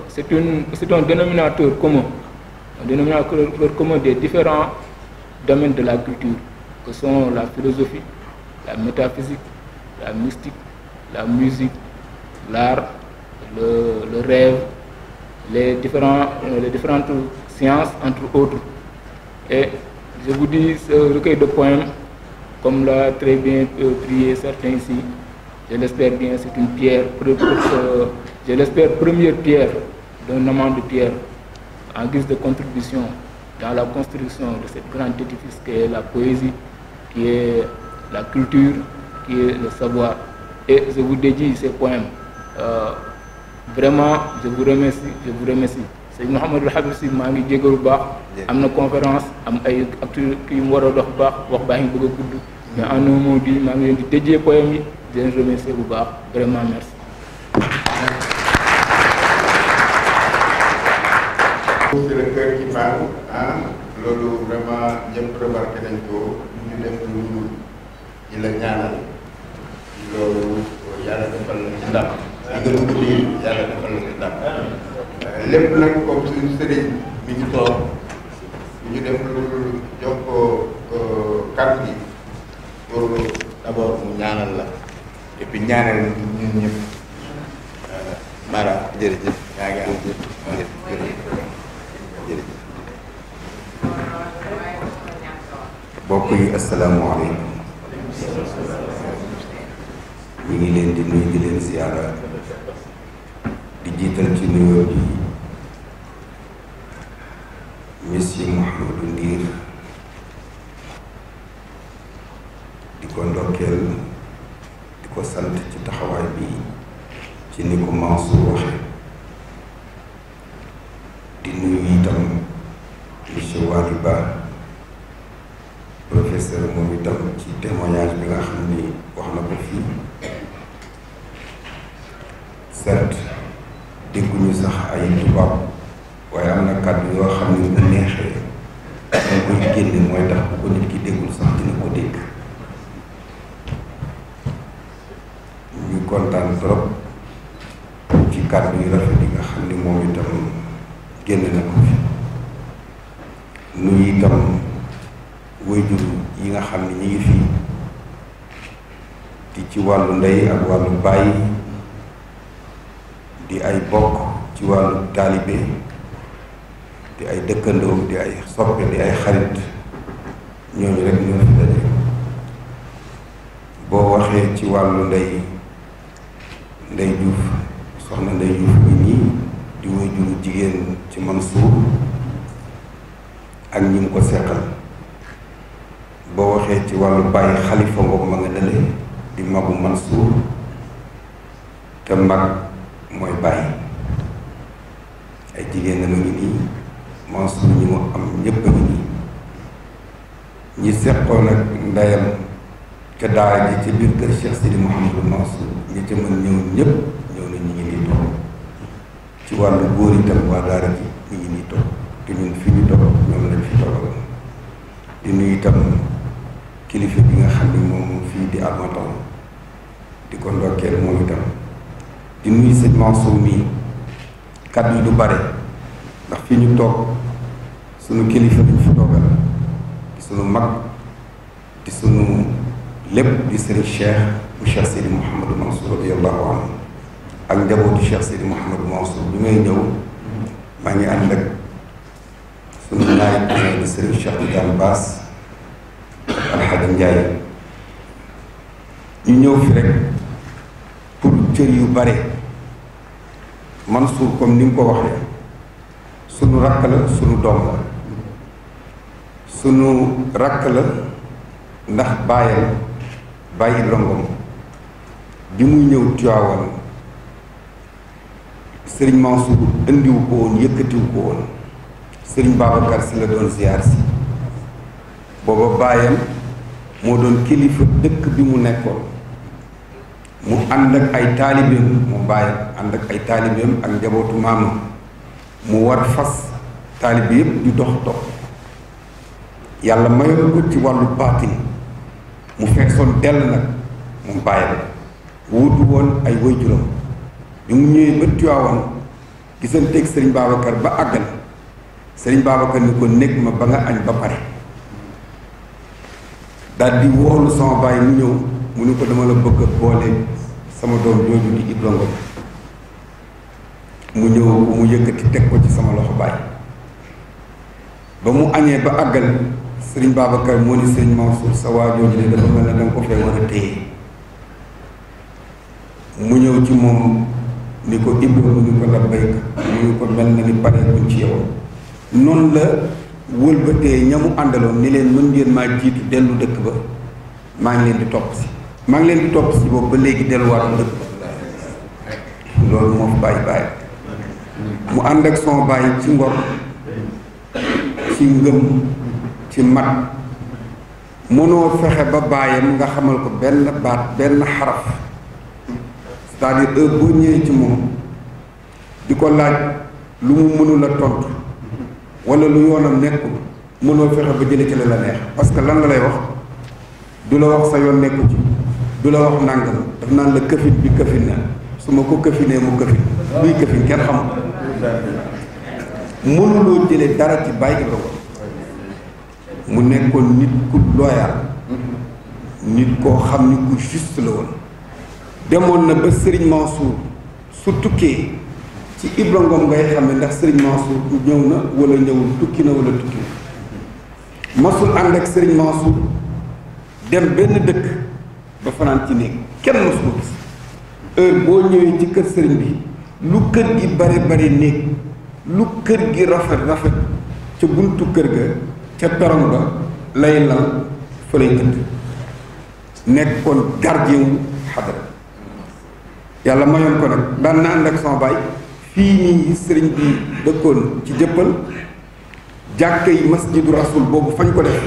Speaker 4: c'est un dénominateur commun. Un dénominateur commun des différents domaines de la culture, que sont la philosophie, la métaphysique, la mystique, la musique, l'art, le rêve, les différentes sciences, entre autres. Et je vous dis, ce recueil de poèmes, comme l'a très bien prié certains ici, je l'espère bien, c'est une pierre, je l'espère première pierre d'un amas de pierre en guise de contribution dans la construction de cette grande édifice qui est la poésie, qui est la culture, qui est le savoir. Et je vous dédie ces poèmes. Vraiment, je vous remercie. C'est Mouhamadou Habib Sy maa ngi jégalu bu baax. am na conférence am ay actu kii mu war a dox bu baax wax baa ngi bëgg a gudd. mais en un mot dit maa ngi leen di dédier poème yi di leen remercier bu baax vraiment merci.
Speaker 2: c'est le cœur qui parle loolu vraiment ñëpp remarqué nañ ko ñu def lu di la ñaanal loolu yàlla defal la ci ndam li nga dugg lii yàlla defal la ci ndam lépp nag comme suñu sëriñ mi ngi toog ñu def lu jox ko kàddu gi pour d'abord mu ñaanal la et puis ñaanal ñun ñëpp Mara jërëjëf yaa ngi am jërëjëf mbokk yi asalaamaaleykum ñu ngi leen di nuyu di leen ziyaara di jiital ci nuyoo bi monsieur Mouhamadou Ndir di ko ndokkeel di ko sant ci taxawaay bi ci ni ko Mansour waxe di nuyu itam monsieur Wali Ba professeur moom itam ci témoignage bi nga xam ni wax na ko fii certes dégguñu sax ay tubaab waaye am na kàddu yoo xam ne bu neexee moo koy génne mooy tax bu ko nit ki déggul sax dina ko dégg ñu kontaan trop ci kàddu yu rafet yi nga xam ni moom itam génn na ko fi nuyu itam waajur yi nga xam ne ñi ngi fii di ci wàllu ndey ak wàllu baay di ay bokk ci wàllu taalibe di ay dëkkandoo di ay soppe di ay xarit ñooñu rek ñoo fi daje boo waxee ci wàllu ndey Diouf soxna Ndey Diouf bi ñii di waajuru jigéen ci Mansour ak ñi mu ko seqal boo waxee ci wàllu bàyyi Xalifa Ngom ma nga dale di magu Mansour te mag mooy bàyyi ay jigéen na ma ngi nii Mansour ñi mu am ñépp a ngi nii ñi seqoon ak ndeyam ca daara ji ci biir kër Cheikh Sidi Mouhamadou Mansour ñi ca mën ñëw ñépp ñëw na ñi ngi nii toog ci wàllu góor itam waa daara ji ñi ngi nii toog te ñun fi ñu toog ñoom lañ fi toogal di nuyu itam kilifa bi nga xam ni moom fii di Almaton di ko ndokkeel moom itam di nuyu sëñ Mansour mii kàddu yi du bare ndax fi ñu toog sunu kilifa lañ fi toogal di sunu mag di sunu lépp di sëriñ Cheikh bu Cheikh Sidi Mouhamadou Mansour radiyallahu anhu ak njabootu Cheikh Sidi Mouhamadou Mansour bi may ñëw maa ngi ànd ak sunu naay di sëriñ Cheikh Tidiane Bass Alxaaji Njaay ñu ñëw fi rek pour cër yu bare Mansour comme ni mu ko waxee sunu rakk la sunu doom la sunu rakk la ndax bàyyi longom bi muy ñëw Tiwaawan sëriñ Mansour indiwu ko woon yëkkatiwu ko woon sëriñ Babacar si la doon ziyaar si booba baayam moo doon kilifa dëkk bi mu nekkoon mu ànd ak ay taalibeem mu baayam ànd ak ay taalibeem ak njabootu maamam mu war fas taalibe yépp di dox yàlla mayoon ko ci wàllu baatin mu feesoon dell nag mu baayam wuutu woon ay waajuram bi mu ñëwee ba Tiwaawan gisanteeg sëriñ Babacar ba àggal sëriñ Babacar ni ko nekk ma ba nga añ ba pare daal di woolu sama baay mu ñëw
Speaker 5: mu ni ko dama la bëgg a boole sama doom jooju di Ibra Ngom mu ñëw mu yëkkati teg ko ci sama loxo baay ba mu añee ba àggal sëriñ Babacar moo ni sëriñ Mansour sa waa jooju ne dafa mel ne danga ko fee war a téye mu ñëw ci moom ni ko Ibra mu ni ko labbayka mu ni ko mel na ni pare buñ ci yow noonu la wëlbatee ñamu àndaloon ni leen mën ngeen maa jiitu dellu dëkk ba maa ngi leen di topp si boobu ba léegi delluwaatu dëkk ba loolu moo fi bàyyi bàyyi mu ànd ak son bàyyi ci ngor ci ngëm ci mat mënoo fexe ba bàyyam nga xamal ko benn baat benn xaraf c'est-à-dire heure boo ñëwee ci moom di ko laaj lu mu mënul a tontu wala lu yoonam nekkul mënoo fexe ba jële ci la neex parce que lan la lay wax du la wax sa yoon nekku ci du la wax nàngam daf naan la këfin bi këfin na su ma ko këfinee mu këfin buy këfin kenn xam mënuloo jële dara ci bàyyi Ibra mu nekkoon nit ku loyal nit koo xam ni ku juste la woon demoon na ba Serigne Mansour su tukkee ci Ibra Ngom ngay xam ne ndax Serigne Mansour ñëw na wala ñëwul tukki na wala tukki masul ànd ak Serigne Mansour dem benn dëkk ba fanaan ci néeg kenn masu ko gis heure boo ñëwee ci kër sëriñ bi lu kër gi bari néeg lu kër gi rafet ca buntu kër ga ca perron ba lay lal fa lay tëdd nekkoon gardien wu xadara yàlla mayoon ko nag daan na ànd ak sama baay fii nii sëriñ bi dëkkoon ci jëppal jàkka yi masjidu rasul boobu fañ ko def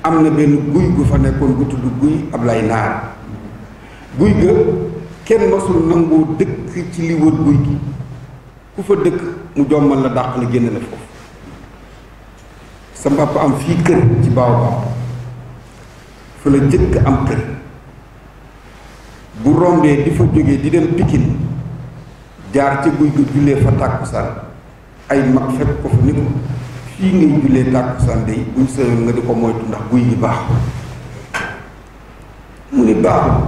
Speaker 5: am na benn guy gu fa nekkoon gu tudd guy Ablaye Naar guy ga kenn masul nangoo dëkk ci li wër guy gi ku fa dëkk mu jommal la dàq la génn la foofu sa mbàpp am fii kër ci baaw fa la jëkk am kër bu rombee di fa jógee di dem Pikine jaar ca guy ga jullee fa tàkkusaan ay mag fekk ko fa ni ko fii ngay jullee tàkkusaan day buñ sëyoon nga di ko moytu ndax guy gi baaxul mu ni baaxul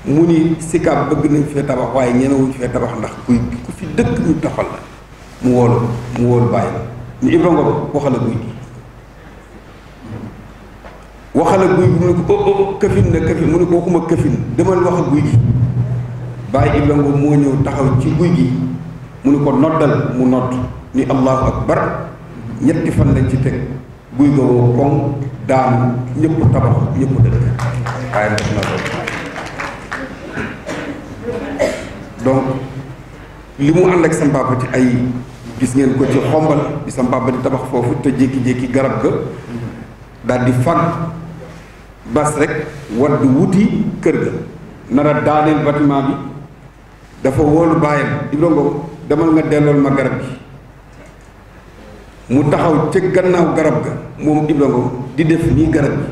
Speaker 5: mu ni sikaab bëgg nañ fee tabax waaye ñemewuñ fee tabax ndax guy gi ku fi dëkk ñu taxal la mu woolu bàyyi ni Ibra Ngom waxala guy gi waxala guy gi mu ne ko këfin na këfin mu ne ko waxuma këfin demal wax guy gi bàyyi Ibra Ngom moo ñëw taxaw ci guy gi mu ne ko noddal mu nodd ni allahu akbar ñetti fan lañ ci teg guy ga woo koŋ daanu ñëpp tabax ñëpp dëkk waaye def na ko donc li mu ànd ak sa mbàbb ci ay gis ngeen ko ci xombal bi sa mbàbb di tabax foofu te jékki-jékki garab ga daal di fag bas rek wadd wuti kër ga nar a daaneel bâtiment bi dafa woolu bàyyam Ibra Ngom demal nga dellool ma garab gi mu taxaw ca gannaaw garab ga moom Ibra Ngom di def nii garab gi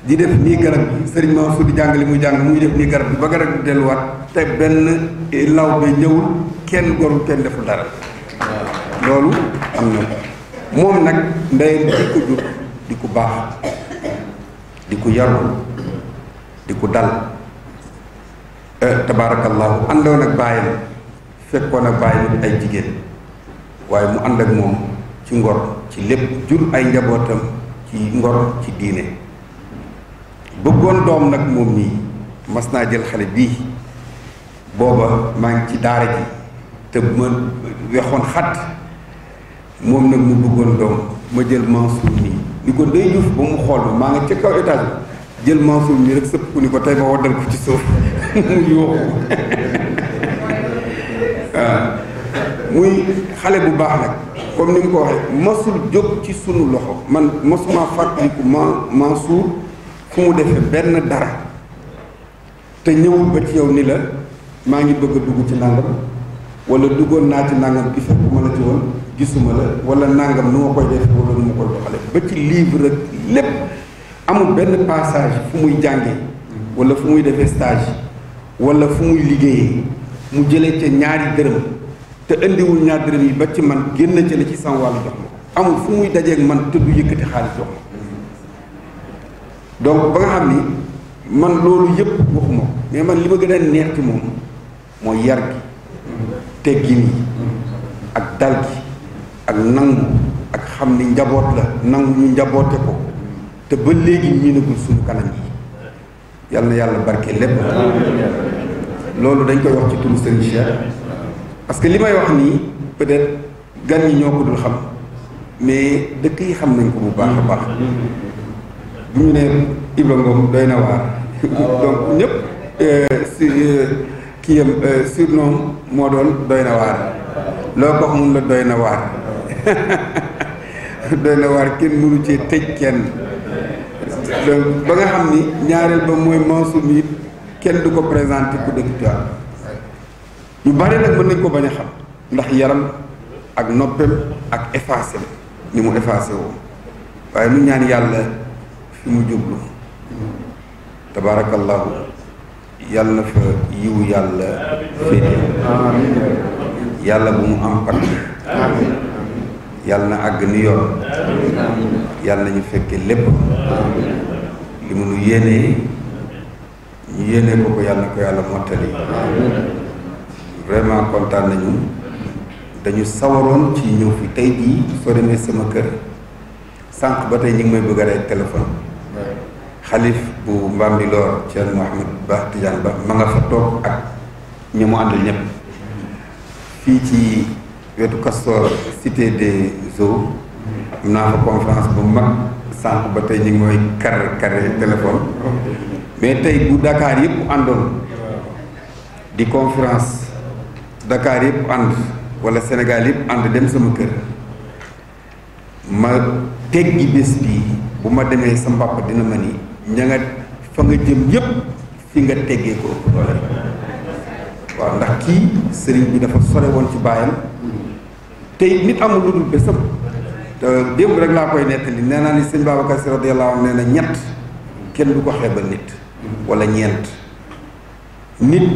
Speaker 5: di def nii garab gi sëriñ Mansour di jàng li muy jàng muy def nii garab gi ba garab gi delluwaat te benn law bi ñëwul kenn gorul kenn deful dara loolu am na moom nag ndeyam di ko jur di ko baax di ko yaru di ko dal tabaarakallaahu àndoon ak bàyyam fekkoon ak bàyyam ay jigéen waaye mu ànd ak moom ci ngor ci lépp jur ay njabootam ci ngor ci diine bëggoon doom nag moom nii mas naa jël xale bii booba maa ngi ci daara ji te ma wexoon xat moom nag mu bëggoon doom ma jël Mansour nii ni ko day Juuf ba mu xool ma maa nga ca kaw étage bi jël Mansour nii rek sëpp ku ni ko tey ma waddal ko ci suuf mu yóoxu waaw muy xale bu baax nag comme ni mu ko waxee masul jóg ci sunu loxo man masuma fàttaliku Mansour fu mu defee benn dara te ñëwul ba ci yow ni la maa ngi bëgg a dugg ci nangam wala duggoon naa ci nangam gi fekkuma la ci woon gisuma la wala nangam nu ma koy def wala nu ma koy doxale ba ci livre rek lépp amul benn passage fu muy jàngee wala fu muy defee stage wala fu muy liggéeyee mu jëlee ca ñaari dërëm te indiwul ñaar dërëm yi ba ci man génn ca la ci sama wàllu jox ma ko amul fu muy dajeeg man te du yëkkati xaalis jox ma donc ba nga xam ni man loolu yëpp waxuma ko mais man li ma gën a neex ci moom mooy yar gi teggin yi ak dal gi ak nangu ak xam ni njaboot la nangu ñu njaboote ko te ba léegi miinagul suñu kanam yi yal na yàlla barke lépp loolu dañ koy wax ci turu Serigne Cheikh parce que li may wax nii peut-être gan yi ñoo ko dul xam mais dëkk yi xam nañ ko bu baax a baax bu ñu nee Ibra Ngom doy na waar donc ñëpp si kii yam surnom moo doon doy na waar loo ko mun la doy na waar doy na waar kenn mënu cee tëj kenn donc ba nga xam ni ñaareel ba mooy Mansour mi kenn du ko présenté ku dëkk Tivaouane ñu bari nag mën nañ ko bañ a xam ndax yaram ak noppem ak effacé ni mu effacé woo waaye nu ñaan yàlla fi mu jublu tabaarakallahu yàlla na fa yiwu yàlla féete yàlla bu mu am pat yàlla na àgg ni yoon yàlla na ñu fekke lépp li mu nu yéenee ñu yéenee ko yàlla na ko yàlla mottali vraiment kontaan nañu dañu sawaroon ci ñëw fi tey jii soo demee sama kër sànq ba tey ñu ngi may bëgg a rey téléphone xalif bu Mbambilor Thierno Mohamed Ba Tidiane Ba ma nga fa toog ak ñi mu àndal ñëpp fii ci wetu Castor cité des eaux am naa fa conférence bu mag sànq ba tey ñu ngi mooy carré téléphone mais tey bu Dakar yëpp àndoon di conférence Dakar yëpp ànd wala Sénégal yëpp ànd dem sama kër ma teggi bés bii bu ma demee sa mbàpp dina ma ni ña nga fa nga jëm yëpp fi nga teggee ko ëpp doole waaw ndax kii sëriñ bi dafa sore woon ci baayam tey nit amul lu dul bésam te démb rek laa koy nettali nee naa ni sëñ Babacar Si radiyallahu anhu nee na ñett kenn du ko xeebal nit wala ñeent nit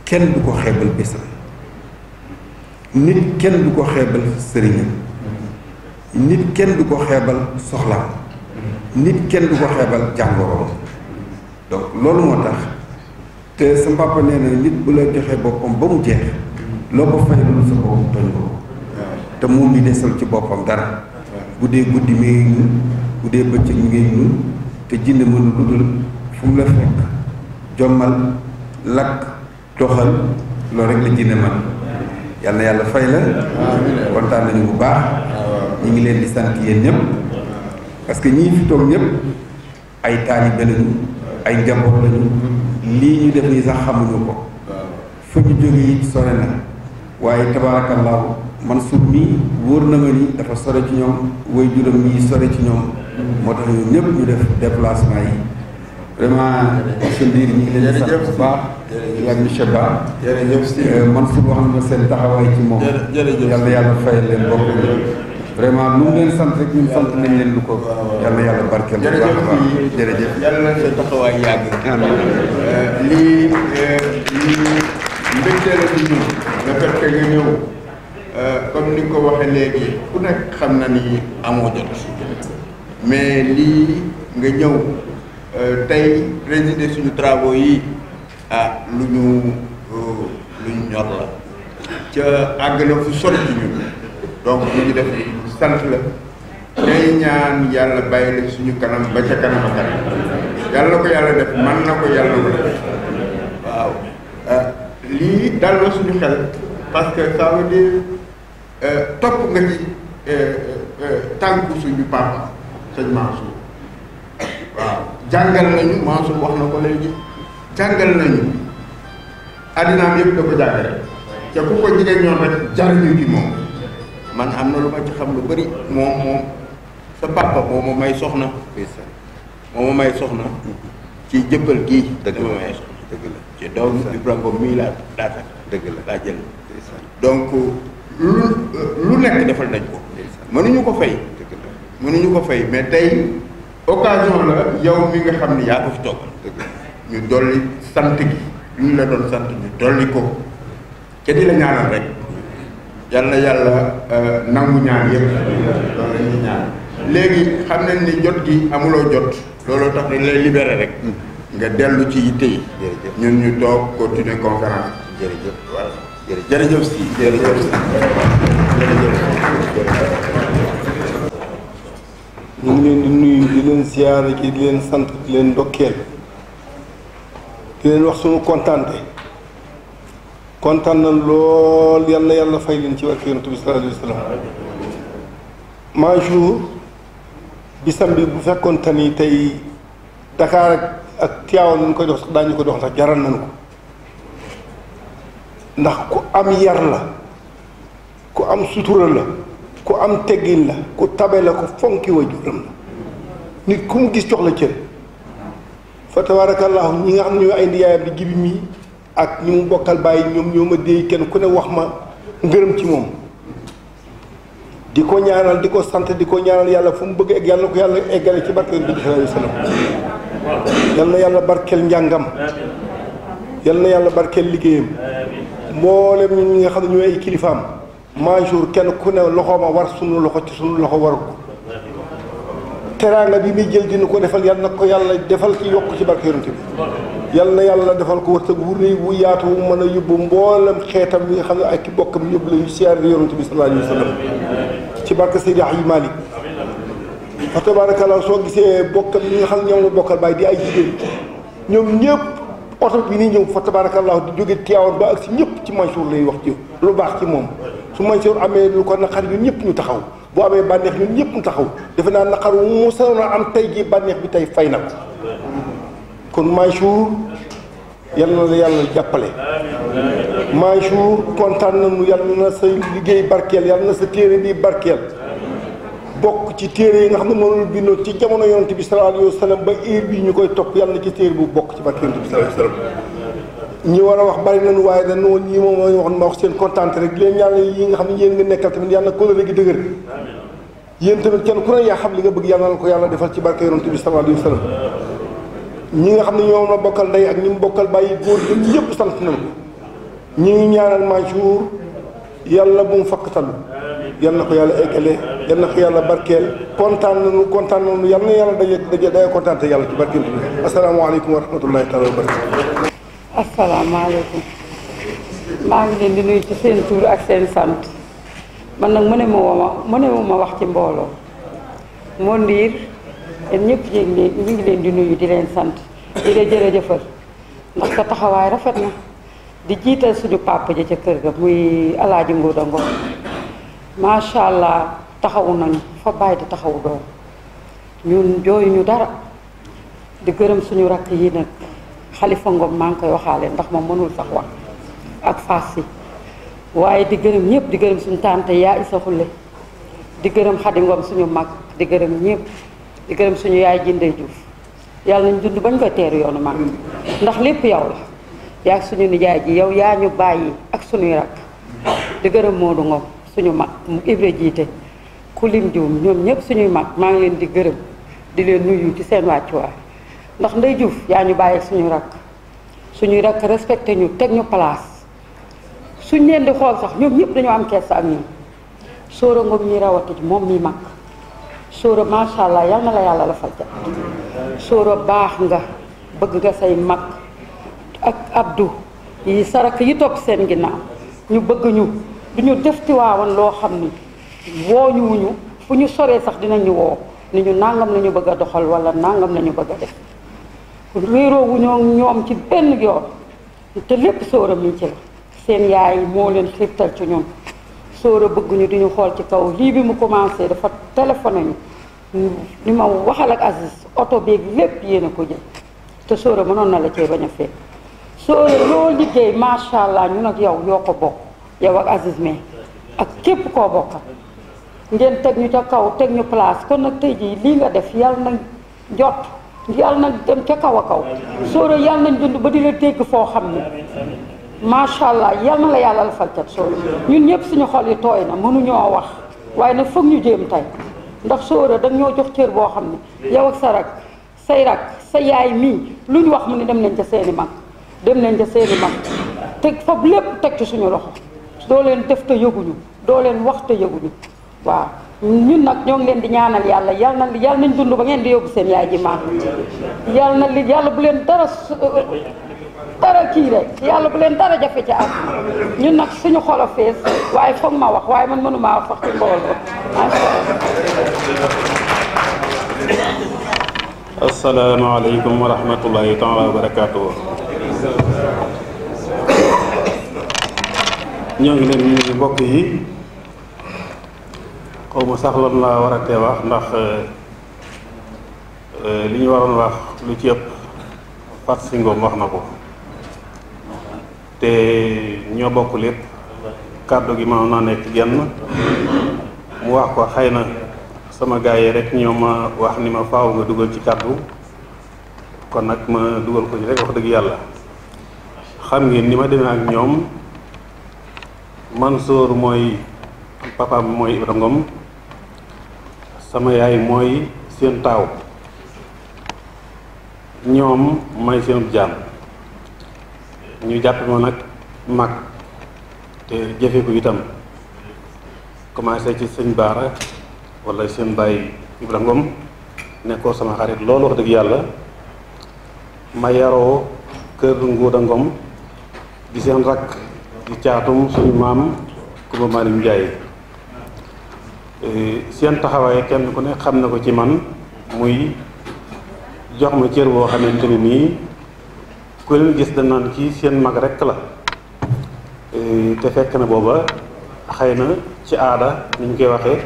Speaker 5: kenn du ko xeebal bésam nit kenn du ko xeebal sëriñam nit kenn du ko xeebal soxlaam nit kenn du ko xeebal jàngoroom donc loolu moo tax te sa papa nee na nit bu la joxee boppam ba mu jeex loo ko fay loolu sa bopp toñ ko te moom mi desal ci boppam dara bu dee guddi mi ngi ñun bu dee bëccëg mi ngi ñun te jinne mënu lu dul fu mu la fekk jommal lakk doxal loolu rek la jinne man yal na yàlla fay la kontaan nañu bu baax ñu ngi leen di sant yéen ñëpp parce que ñii fi toog ñëpp ay taalibe lañu ay njaboot lañu lii ñu def nii sax xamuñu ko fa ñu jóge it sore na waaye tabaarakallaahu Mansour mii wóor na ma ni dafa sore ci ñoom way juróom mii sore ci ñoom moo tax ñoom ñëpp ñu def déplacement yi vraiment monsieur Ndir ñu ngi leen di sant bu baax ak monsieur Ba Mansour wax na ma seen taxawaay ci moom yàlla yàlla fay leen bokk vraiment lu mu leen sant rek ñun sant nañ leen lu ko yàlla yàlla barkeel bu baax a baax jërëjëf
Speaker 2: yàlla na sa taxawaay yàgg lii mbégte la ci ñun le fait que nga ñëw comme ni nga ko waxee léegi ku nekk xam na ni amoo jot mais lii nga ñëw tey résider suñu travaux yi lu ñu ñor la ca àgg na fu sori ci ñun donc ñu ngi def sant la tey ñaan yàlla bàyyi la suñu kanam ba ca kanam a kanam yàlla ko yàlla def man na ko yàlla ko def waaw lii dal na suñu xel parce que ça veut dire topp nga ci tànku suñu papa sëñ Mansour waaw jàngal nañu Mansour wax na ko léegi jàngal nañu addinaam yëpp da ko jàngale te ku ko jigéen ñoom rek jariñu ci moom man am na lu ma ci xam lu bëri moom sa papa moo ma may soxna ci jëppal gii dama may soxna dëgg la ci doom Ibrahima mii laa daata dëgg la laa jël donc lu nekk defal nañ ko mënuñu ko fay mais tey occasion la yow mi nga xam ni yaa ko fi toogal ñu dolli sant gi lu ñu la doon sant ñu dolli ko ca di la ñaanal rek yàlla nangu ñaan yëpp loolu la ñuy ñaan léegi xam nañ ni jot gi amuloo jot looloo tax dañ lay libéré rek nga dellu ci yitte yi. ñun ñu toog continuer conférence.
Speaker 6: jërëjëf
Speaker 2: voilà
Speaker 6: jërëjëf si jërëjëf si
Speaker 7: ñu ngi leen di nuyu di leen ziyaare ji di leen sant di leen ndokkeel di leen wax sunu kontaan na lool yal na yàlla fay leen ci barke Yonent bi sallallahu alayhi wa sallam. Mansour bisam bi bu fekkoon te ni tey Dakar ak Tivaouane ñu koy dox sax daañu ko dox sax jaral nañu ko ndax ku am yar la ku am sutura la ku am teggin la ku tabe la ku fonki waajuram la nit ku mu gis jox la cër fa tabarakallahu ñi nga xam ne ñoo ay ndiyaayam di jibi mii ak ñi mu bokkal bàyyi ñoom ñoo ma déey kenn ku ne wax ma ngërëm ci moom di ko ñaanal di ko sant di ko ñaanal yàlla fu mu bëgg egg yàlla na ko yàlla eggale ci barke bi sallallahu alayhi wa sallam yal na yàlla barkeel njàngam yal na yàlla barkeel liggéeyam mboolem ñi nga xam ne ñooy ay kilifaam Mansour kenn ku ne loxooma war sunu loxo ci sunu loxo waru ko teraanga bi muy jël dina ko defal yal na ko yàlla defal ci yokk ci barke yonent bi yal na yàlla defal ko wërsëg wu rëy bu yaatu wu mën a yóbbu mboolem xeetam yi nga xam ne ak ki bokkam yóbbu la ñu siyaare yonent bi sallallahu alayhi wa sallam ci barke Seydi Hadji Malick fa tabarakallah soo gisee bokkam ñi nga xam ne ñoom la bokkal bàyyi di ay jigéen ñoom ñëpp oto bi ni ñëw fa tabarakallah di jóge Tivaouane ba ak si ñëpp ci Mansour lay wax ci lu baax ci moom su Mansour amee lu ko naqar ñun ñëpp ñu taxaw bu amee bànneex ñun ñëpp ñu taxaw defe naa naqar wu mu saroon a am tey jii bànneex bi tey fay na ko kon Mansour yal na la yàlla jàppale Mansour kontaan nañu yal na sa liggéey barkeel yal na sa téere bi barkeel bokk ci téere yi nga xam ne mënul bindoon ci jamono yonent bi sallallahu alayhi wa sallam ba heure bii ñu koy topp yàlla na ci téere bu bokk ci barke yonent bi sallallahu alayhi wa sallam ñi war a wax bari nañu waaye dañ woon ñii moom mooy wax ma wax seen kontaan rek leen ñaanal yi nga xam ne yéen nga nekkal tamit yàlla na kóllëre gi dëgër yéen tamit kenn ku ne yaa xam li nga bëgg yàlla na ko yàlla defal ci barke yonent bi sallallahu alayhi wa sallam ñi nga xam ne ñoom la bokkal ndey ak ñi mu bokkal bàyyi góor ñun ñëpp sant nañu ko ñi ngi ñaanal Mansour yàlla bu mu fakkatal yal na ko yàlla eggale yal na ko yàlla barkeel kontaan nañu yal na yàlla daje kontaan te yàlla ci barkeel bi asalaamaaleykum wa rahmatullahi taala wa barakatu.
Speaker 8: asalaamaaleykum maa ngi leen di nuyu ci seen tur ak seen sant man nag mënewuma wax ci mbooloo moo ndiir yéen ñëpp ñu ngi leen di nuyu di leen sant di leen jërëjëfal ndax sa taxawaay rafet na di jiital suñu papa ji ca kër ga muy alaaji Nguuda Ngom macha allah taxawu nañu fa bàyyi di taxawu doom ñun jooyuñu dara di gërëm suñu rakk yi nag Xalifa Ngom maa ngi koy waxaale ndax moom mënul sax wax ak Fass si waaye di gërëm ñëpp di gërëm suñu tante yaa Isa Xulle di gërëm Xadi Ngom suñu mag di gërëm ñëpp di gërëm suñu yaay Jinde Juuf yàlla nañ dund bañ koy teeru yoonu mag ndax lépp yow la yaa ak suñu nijaay ji yow yaa ñu bàyyi ak suñuy rakk di gërëm Moodu Ngom suñu mag mu Ibra jiite ku lim juum ñoom ñëpp suñuy mag maa ngi leen di gërëm di leen nuyu ci seen wàccuwaay ndax Ndey Juuf yaa ñu bàyyi ak suñuy rakk respecté ñu teg ñu place suñ leen di xool sax ñoom ñëpp dañoo am kersa ak ñun Sóora Ngom ñi rawati moom mi mag Sóora macha allah yal na la yàlla la fal jàpp Sóora baax nga bëgg nga say mag ak Abdou yi sarak yi topp seen ginnaaw ñu bëgg ñu du ñu def Tiwaawan loo xam ni woo ñu wuñu fu ñu soree sax dinañu woo ni ñu nangam la ñu bëgg a doxal wala nangam la ñu bëgg a def réeroo wu ñoom ci benn yoon te lépp Sóora mi ci la seen yaay moo leen xiirtal ci ñun Sóora bëgg ñu di ñu xool ci kaw lii bi mu commencé dafa téléphoné ñu ni ma waxal ak Aziz oto beeg lépp yéen a ko jël te Sóora mënoon na la cee bañ a fekk Sóora loo liggéey macha allah ñun ak yow yoo ko bokk yow ak Aziz mais ak képp koo bokkal ngeen teg ñu ca kaw teg ñu place kon nag tey jii lii nga def yàlla na jot yàlla na dem ca kaw a kaw Sóora yàlla nañ dund ba di la dégg foo xam ne macha allah yàlla na la yàlla la fal cat Sóora ñun ñëpp suñu xol yi tooy na mënuñoo wax waaye nag foog ñu jéem tey ndax Sóora dañ ñoo jox cër boo xam ne yow ak sa rak say rak sa yaay mii lu ñu wax mu ne dem nañ ca seeni mag teg foofu lépp teg ci suñu loxo doo leen def te yëguñu doo leen wax te yëguñu waaw ñun nag ñoo ngi leen di ñaanal yàlla yàlla nañ dund ba ngeen di yóbbu seen yaay ji maam yàlla bu leen dara kii rek yàlla bu leen dara jafe ci am ñun nag suñu xol a fees waaye foog ma wax waaye man mënumaa wax ci mbooloo macha
Speaker 3: allah. asalaamaaleykum wa rahmatullahi taala wa barakaatu. ñoo ngi leen nuyu mbokk yi xaw ma sax lan laa war a tee wax ndax li ñu waroon wax lu ci ëpp Fatou Sy Ngom wax na ko te ñoo bokk lépp kàddu gi ma naa nekk genn mu wax ko xëy na sama gars yi rek ñoo ma wax ni ma faaw nga dugal ci kàddu kon nag ma dugal ko ci rek wax dëgg yàlla xam ngeen ni ma demee ak ñoom Mansour mooy papaam mooy Ibra Ngom sama yaay mooy seen taaw ñoom may seen jaam ñu jàpp ma nag mag te jëfe ko itam commencé ci sëñ Baara wala seen baay Ibra Ngom nekkoo sama xarit loolu wax dëgg yàlla ma yaroo kër Nguuda Ngom di seen rakk di caatum suñu maam Kumba Maalim Njaay seen taxawaay kenn ku ne xam na ko ci man muy jox ma cër boo xamante ne nii ku leen gis da naan kii seen mag rekk la te fekk na booba xëy na ci aada ni ñu koy waxee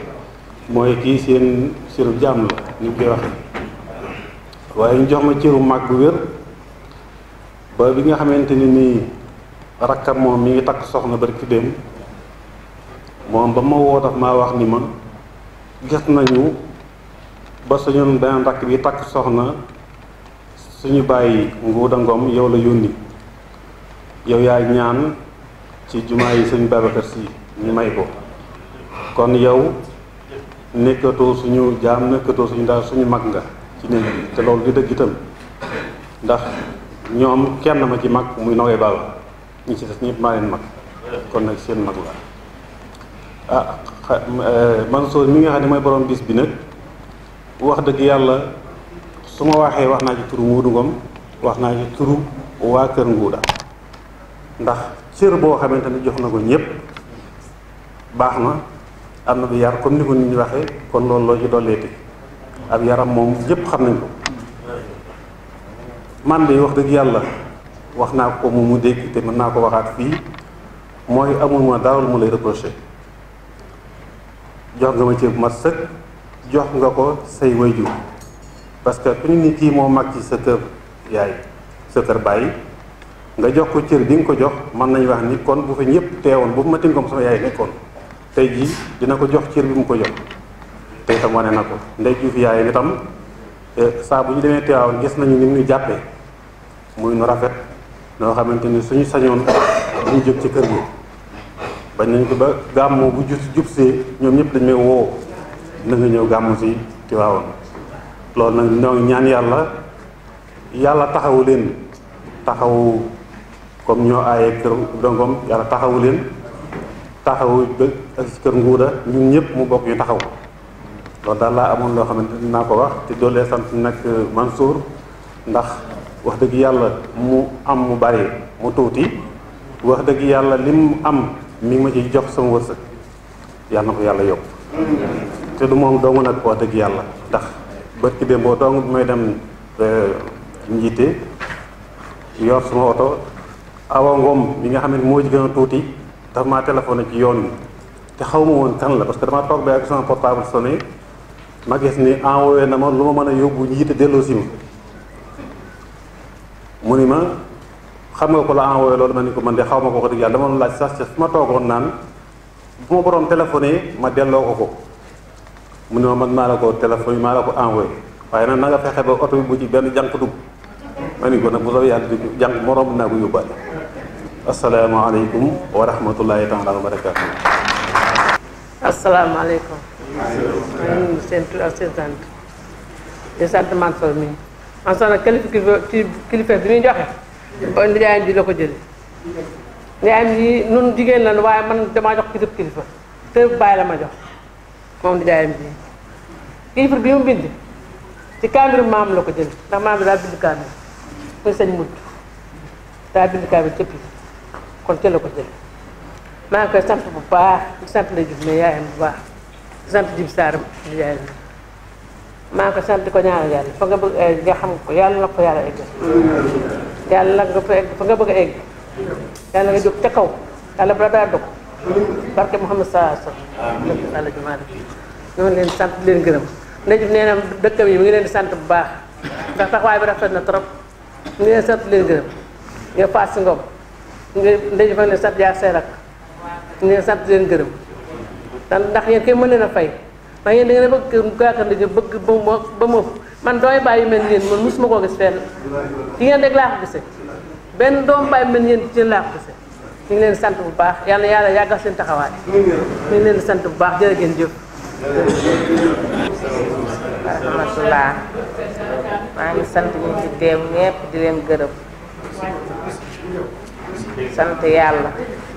Speaker 3: mooy kii seen cëru jaam la ni ñu koy waxee waaye ñu jox ma cëru mag bu wér ba bi nga xamante ne nii rakkam moom mi ngi takk soxna barki dem moom ba ma woo daf maa wax ni ma gis nañu ba suñu beneen rakk bi takk soxna suñu bàyyi Nguuda Ngom yow la yónni yow yaay ñaan ci jumaa yi sëñ Babacar Si ñu may ko kon yow nekkatoo suñu jaam nekkatoo suñu daal suñu mag nga ci néeg bi te loolu di dëgg itam ndax ñoom kenn ma ci mag muy Nogay Baba ñi ci des ñëpp maa leen mag kon nag seen mag la Mansour mi nga xam ne mooy borom bis bi nag wax dëgg yàlla su ma waxee wax naa ci turu Nguuda Ngom wax naa ci turu waa kër Nguuda ndax cër boo xamante ne jox na ko ñëpp baax na am na bu yar comme ni ko nit ñi waxee kon loolu loo ci dolleeti ab yaram moom ñëpp xam nañ ko man de wax dëgg yàlla wax naa ko mu dégg te mën naa ko waxaat fii mooy amul ma dara lu mu lay reproché jox nga ma cër bu mat sëkk jox nga ko say wayjur parce que ku ñu ni kii moo mag ci sa kër yaay sa kër bàyyi nga jox ko cër bi nga ko jox mën nañu wax ni kon bu fa ñëpp teewoon bu ma tinkoom sama yaay nekkoon tey jii dina ko jox cër bi mu ko jox te itam wane na ko ndey juuf yaay itam saa bu ñu demee teewaawoon gis nañu ni ñu jàppee muy nu rafet noo xamante ni suñu sañoon duñu jóg ci kër gi bañ nañ ko ba gàmmu bu jubsee ñoom ñëpp dañ may woo na nga ñëw gàmmu si Tiwaawoon loolu nag ñoo ngi ñaan yàlla taxawu leen taxawu comme ñoo aaye kër Ngom yàlla taxawu leen taxawu ba ak kër Nguuda ñun ñëpp mu bokk ñu taxaw loolu daal laa amoon loo xamante dinaa ko wax te doolee sant nag Mansour ndax wax dëgg yàlla mu am mu bari mu tuuti wax dëgg yàlla lim am mi ngi ma ci jox sama wërsëg yàlla na ko yàlla yokk te du moom dong nag wax dëgg yàlla ndax bërki démb boo dong bi may dem njiite yor suma oto Awa Ngom mi nga xam ne moo ci gën a tuuti dafa maa téléphoné ci yoon wi te xaw ma woon kan la parce que dama toog ba ak sama portable sonné ma gis ni envoyé na ma lu ma mën a yóbbu njiite delloo si ma mu ni ma xam nga ko la envoyé loolu ma ni ko man de xaw ma ko wax dëgg yàlla dama laaj sax su ma toogoon naan bu ma borom téléphoné ma delloo ko mu ne ma man maa la ko téléphone maa la ko envoyé waaye nag na nga fexe ba oto bi bu ci benn jànq dugg ma ni ko nag bu soobee yàlla di jànq moroom naa ko yóbbaale asalaamaaleykum wa rahmatullahi taala wa barakaatu.
Speaker 9: asalaamaaleykum. maa ngi nuyu seen tur ak seen sant di sant Mansour mi Mansour nag kilifa bi muy joxe ba nijaayam ji la ko jëlee nijaayam ji nun jigéen la waaye man damaa jox kilifa te bàyyi la ma jox moom di jaayam bi livre bi mu bind ci kaamiru maam la ko jël ndax maam bi daa bind kaamir muy sëñ mudd daa bind kaamir cëpp yi kon ca la ko jël maa ngi koy sant bu baax di sant la jub mais yaayam bu baax di sant jib saaram di jaayam bi maa ngi koy sant di ko ñaanal yàlla fa nga bëgg nga xam ko yàlla na ko yàlla egg yàlla nga fa egg fa nga bëgg a egg yàlla nga jóg ca kaw yàlla bu la daa dog barke Muhammad sallallahu alayhi wasallam lépp yàlla jumaa ñoo ngi leen sant di leen gërëm ndey jub nee na dëkkam yi mi ngi leen di sant bu baax ndax taxawaay bi rafet na trop mi ngi leen sant di leen gërëm nga paas si ngom nga ndey jub fa leen sant yaa seerak ñu leen sant di leen gërëm ndax yéen kay mën leen a fay waaye yéen da ngeen a bëgg gaakar ndaje bëgg ba mu man dooy bàyyi mel yéen man mosuma koo gis fenn ci ngeen rek laa ko gisee benn doom bàyyi mel yéen ci laa ko gisee ñu ngi leen sant bu baax yàlla yàlla yàggal seen taxawaay ñu ngi leen sant bu baax jërë ngeen jëf
Speaker 10: rahmatullah maa ngi sant ñi ci teew ñépp di leen gërëm sant yàlla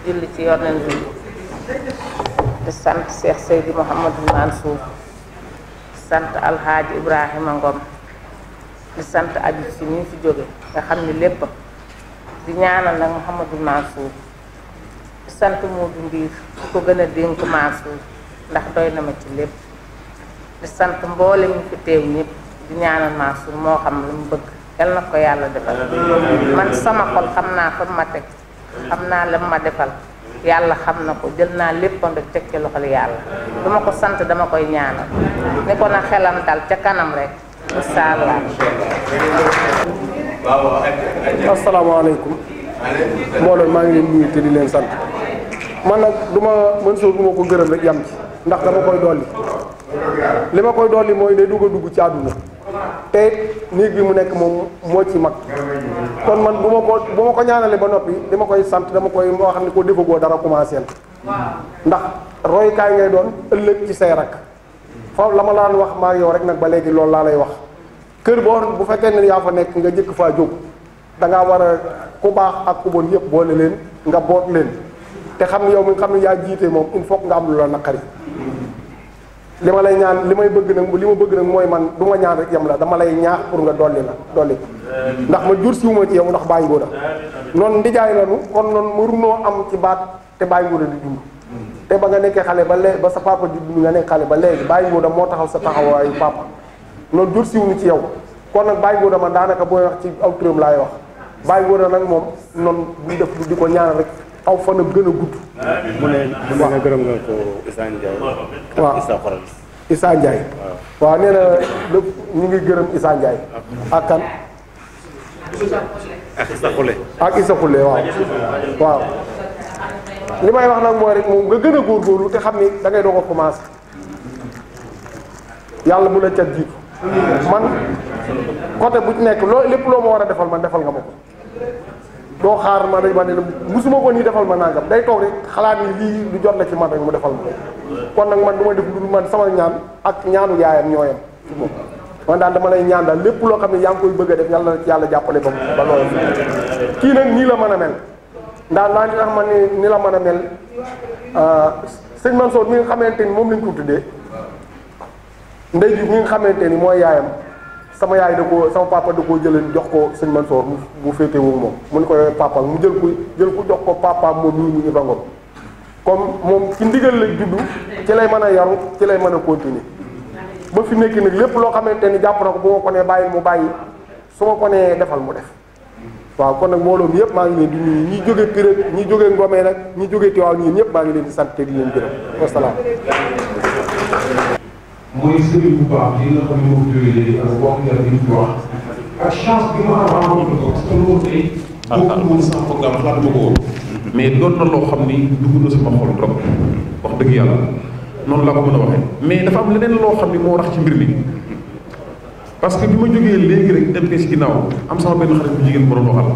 Speaker 10: julli ci yonent bi di sant Cheikh Seydi Mouhamadou Mansour di sant Alhaaji Ibrahima Ngom di sant Abib si ñu fi jóge nga xam ni lépp di ñaanal nag Mouhamadou Mansour di sant Modou Ndiir di ko gën a dénk Mansour ndax doy na ma ci lépp di sant mboolem ñu fi teew ñëpp di ñaanal Mansour moo xam lu mu bëgg yal na ko yàlla defal man sama xol xam naa fa ma teg xam naa la ma defal yàlla xam na ko jël naa léppam rek teg ci loxol yàlla duma ko sant dama koy ñaanal ni ko na xelam dal ca kanam rek incha allah.
Speaker 7: asalaamaaleykum mbooloo maa ngi leen nuyu te di leen sant man nag du ma Mansour du ma ko gërëm rek yam ci ndax dama koy dolli li ma koy dolli mooy day dugg ci àdduna te néeg bi mu nekk moom moo ci mag kon man bu ma ko ñaanalee ba noppi dama koy sant dama koy moo xam ne ko defagoo dara commencé ndax royukaay ngay doon ëllëg ci say rak foofu la ma laan wax maa yow rek nag ba léegi loolu laa lay wax kër boo bu fekkee ne yaa fa nekk nga jëkk faa jóg da ngaa war a ku baax ak ku bon yëpp boole leen nga boot leen te xam ne yow mi nga xam ne yaa jiite moom il faut nga am lu la naqari li ma lay ñaan li may bëgg nag li ma bëgg nag mooy man du ma ñaan rek yam la dama lay ñaax pour nga dolli ndax ma jur siwuma ci yow ndax bàyyi ngóoda noonu ndijaay lanu kon noonu mënunoo am ci baat te bàyyi ngóoda di dund te ba nga nekkee xale ba léegi ba sa papa di dund nga nekk xale ba léegi bàyyi ngóoda moo taxaw sa taxawaayu papa noonu jur siwuñu ci yow kon nag bàyyi ngóoda man daanaka booy wax ci aw turam laay wax bàyyi ngóoda nag moom noonu buñ def di ko ñaan rek aw fanam gën a gudd.
Speaker 11: mu ne nga gërëm nga ko Issa Ndiaye.
Speaker 7: waaw
Speaker 11: Issa Xoral.
Speaker 7: Issa Ndiaye. waaw nee na lépp ñu ngi gërëm Issa Ndiaye. ak kan.
Speaker 11: ak Issa Khoule.
Speaker 7: ak Issa Khoule waaw. waaw li may wax nag mooy rek moom nga gën a góorgóorlu te xam ni da ngay doog a commencé yàlla bu la cat jiitu man côté bu ci nekk lépp loo ma war a defal man defal nga ma ko. doo xaar ma ne musuma ko nii defal ma nangam day toog rek xalaat ni lii lu jot la ci man rek mu defal ma kon nag man du ma def lu man sama ñaan ak ñaanu yaayam ñooyam ci moom man daal dama lay ñaan daal lépp loo xam ne yaa ngi koy bëgg a def yàlla na ci yàlla jàppale ba loolu kii nag nii la mën a mel ndax laa tax ma ni la mën a mel sëñ Mansour mi nga xamante ni moom lañ ko tuddee ndey ji mi nga xamante ni mooy yaayam sama yaay sama papa da koo jëlee jox ko sëñ Mansour bu féete wu moom mu ne ko papa mu jël ko jox ko papa moom nii mu Ibra Ngom comme moom ci ndigal la juddu ci lay mën a yaru ci lay mën a continuer ba fi nekk nag lépp loo xamante ni jàpp na ko bu ma ko nee bàyyil mu bàyyi su ma ko nee defal mu def waaw kon nag mbooloo mi yëpp maa ngi leen di nuyu ñi jóge Pire ñi jóge Ngomee nag ñi jóge Tiwaawan ñi ñëpp maa ngi leen di sant te di leen gërëm wasalaam.
Speaker 12: mooy sëriñ bu baax li nga xam ne moo fi jógee léegi ak wax nga li ñu wax ak chance bi ma am rencontre ko parce que loolu tey bokku woon sax programme xalaat ma ko woon mais doon na loo xam ni dugg na sama xol trop wax dëgg yàlla noonu laa ko mën a waxee mais dafa am leneen loo xam ni moo rax ci mbir mi parce que bi ma jógee léegi rek dem ci ginnaaw am sama benn xarit bu jigéen bu doon waxal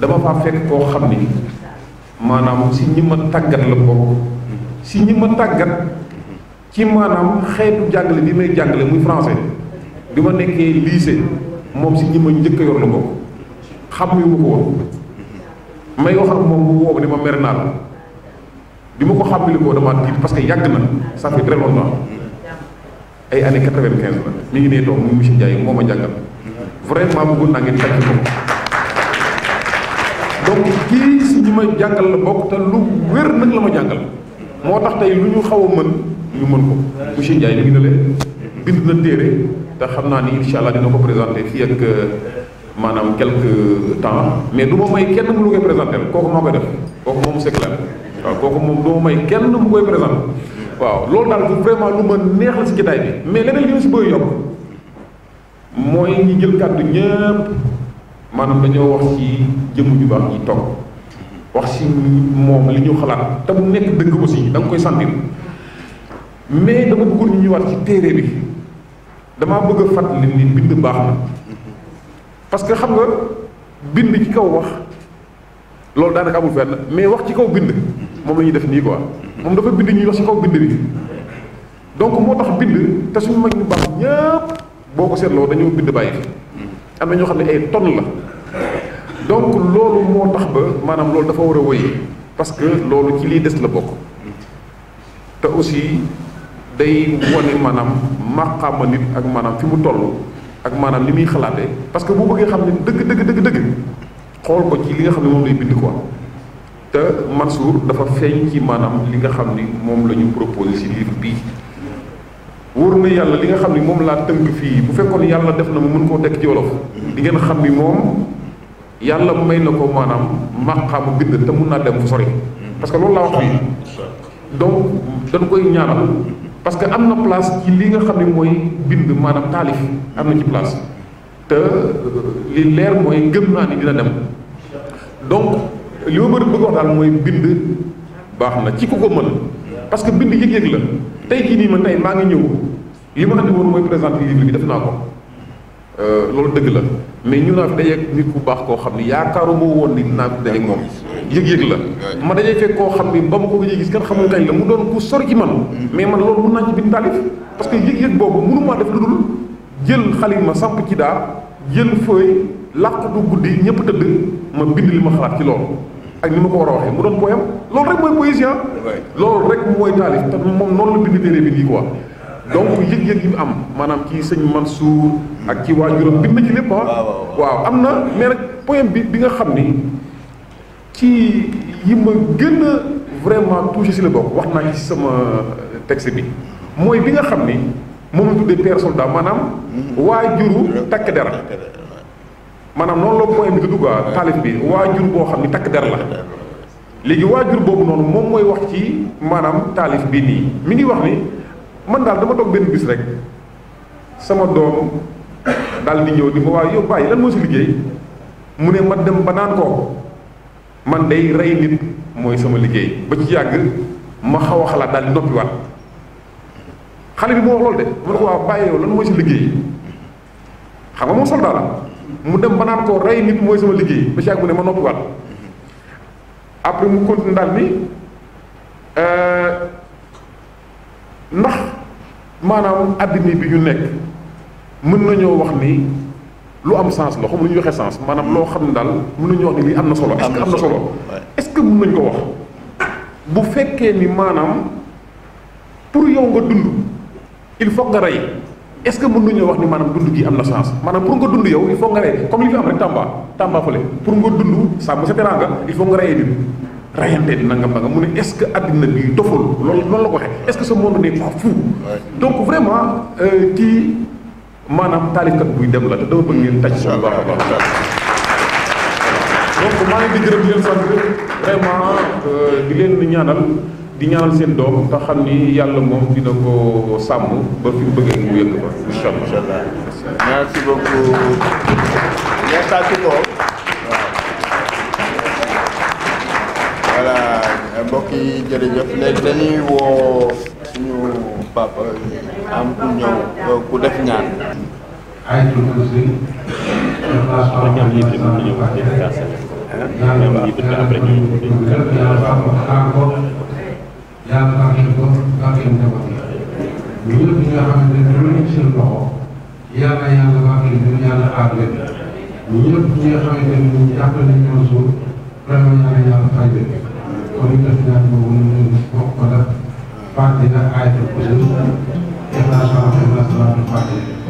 Speaker 12: dama faa fekk koo xam ni maanaam si ñi ma tàggat la bokk si ñi ma tàggat ci maanaam xeetu jàngale bi may jàngale muy français bi ma nekkee lycée moom si ñi ma njëkk a yor la bokk xam yu ma ko woon may wax ak moom bu woowu ni ma mer naa la bi ma ko xàmmili ko dama tiit parce que yàgg na ça fait très longtemps
Speaker 3: ay années 95 la mi ngi nee toog muy monsieur Ndiaye moo ma jàngal vraiment bëggoon naa ngeen tàcc ko donc kii si ñi ma jàngal la bokk te lu wér nag la ma jàngal moo tax tey lu ñu xaw a mën ñu mën ko monsieur Ndiaye mi ngi ne leen bind na téere te xam naa ni incha allah dina ko présenté fii ak maanaam quelque temps mais du ma may kenn mu lu koy présenté kooku moo koy def kooku moom c'est clair waaw kooku moom du ma may kenn mu koy présenté waaw loolu daal vraiment lu ma neex la si jotaay bi mais leneen li ma si bëgg yokk mooy ñi jël kàddu ñëpp maanaam dañoo wax ci jëmm ju baax ñi toog wax si moom li ñu xalaat te mu nekk dëgg aussi da nga koy sentir mais dama bëggoon ñu ñëwaat ci téere bi damaa bëgg a fàttali ni bind baax na parce que xam nga bind ci kaw wax loolu daanaka amul fenn mais wax ci kaw bind moom la ñuy def nii quoi moom dafa bind ñuy wax ci kaw bind bi donc moo tax bind te suñu mag ñu baax ñëpp boo ko seetloo dañoo bind bàyyi fi am na ñoo xam ne ay tonnes la donc loolu moo tax ba maanaam loolu dafa war a wëy parce que loolu ci lii des la bokk te aussi day wane maanaam màqaama nit ak maanaam fi mu toll ak maanaam li muy xalaatee parce que bu bëggee xam ne dëgg xool ko ci li nga xam ne moom lay bind quoi te Mansour dafa feeñ ci maanaam li nga xam ni moom la ñu proposé ci livre bii wóor na yàlla li nga xam ni moom laa tënk fii bu fekkoon yàlla def na mu mën koo tekk ci wolof di ngeen xam ni moom yàlla may na ko maanaam màqaamu bind te mun naa dem fu sori parce que loolu laa wax fii donc dañ koy ñaanal parce que am na place ci li nga xam ne mooy bind maanaam taalif am na ci place te li leer mooy gëm naa ni dina dem donc li ma bëgg wax daal mooy bind baax na ci ku ko mën parce que bind yëg-yëg la tey jii nii man tey maa ngi ñëw li ma andi woon mooy présenter livre bi def naa ko loolu dëgg la mais ñu naa fi dajeeg nit ku baax koo xam ni yaakaaruma woon ni dinaa fi dajeeg moom yëg-yëg la ma dajee fekk koo xam ni ba ma ko gëjee gis kenn xamul kañ la mu doon ku sori ci man mais man loolu mën naa ci bind taalif parce que yëg-yëg boobu mënumaa def lu dul jël xalima samp ci daa jël feuille làqatu guddi ñëpp tëdd ma bind li ma xalaat ci loolu ak ni ma ko war a waxee mu doon poème loolu rek mooy poésie loolu rek mooy taalif te moom noonu la bind téere bi nii quoi donc yëg-yëg yi mu am maanaam ci sëñ Mansour ak ci waajuram bind na ci lépp waaw am na mais nag poème bi nga xam ni ci yi ma gën a vraiment touché si la bokk wax naa ci sama texte bi mooy bi nga xam ni moom la tuddee père soldat maanaam waajuru takk der maanaam noonu la poème bi tudd quoi taalif bi waajur boo xam ni takk der la léegi waajur boobu noonu moom mooy wax ci maanaam taalif bi nii mi ngi wax ni man daal dama toog benn bis rek sama doom daal di ñëw di ma waaw yow bàyyi lan moo si liggéey mu ne ma dem ba naan ko man day rey nit mooy sama liggéey ba ci yàgg ma xaw a xalaat daal di noppiwaat xale bi moo wax loolu de mu ne ko waaw bàyyi yow lan mooy si liggéey xam nga moom soldat la mu dem ba naan ko rey nit mooy sama liggéey ba ci yàgg mu ne ma noppiwaat après mu continue daal ni ndax maanaam addina bi ñu nekk mën nañoo wax ni lu am sens la xam lu ñu waxee sens maanaam loo xam ne daal mën nañu wax ni lii am na solo est-ce que am na solo est-ce que mën nañ ko wax bu fekkee ni maanaam pour yow nga dund il faut nga rey est-ce que mën nañoo wax ni maanaam dund gi am na sens maanaam pour nga dund yow il faut nga rey comme li fi am rek Tamba fële pour nga dund sàmm sa teraanga il faut nga reyee nit rayante di nangam nangam mu ne est-ce que addina bi doful loolu la ko waxee est-ce que ce monde n'est pas fou donc vraiment kii maanaam taalifkat buy dem la te dama bëgg ngeen taj bu baax a baax donc maa ngi di gërëm di leen sant vraiment di leen ñaanal seen doom te xam ni yàlla moom dina ko sàmm ba fi mu bëggee mu yëgg ba incha allah.
Speaker 2: merci beaucoup. merci beaucoup. voilà mbokk yi jërëjëf léegi dañuy woo suñu papa am ku ñëw ku def ñaan.
Speaker 12: yàlla barkeel ko barkeel njaboot yi ñëpp ñi nga xamante ne loolu lañ seen loxo yàlla barkeel leen yàlla aar leen ñëpp ñi nga xamante ne ñu jàppale nañ ñoo suuf vraiment yàlla fay leen kon ñu def ñaan boobu ñu bokk ko def Fatiha ayatul kursi Ikhlas Falaq Ikhlas Salatul Fatiha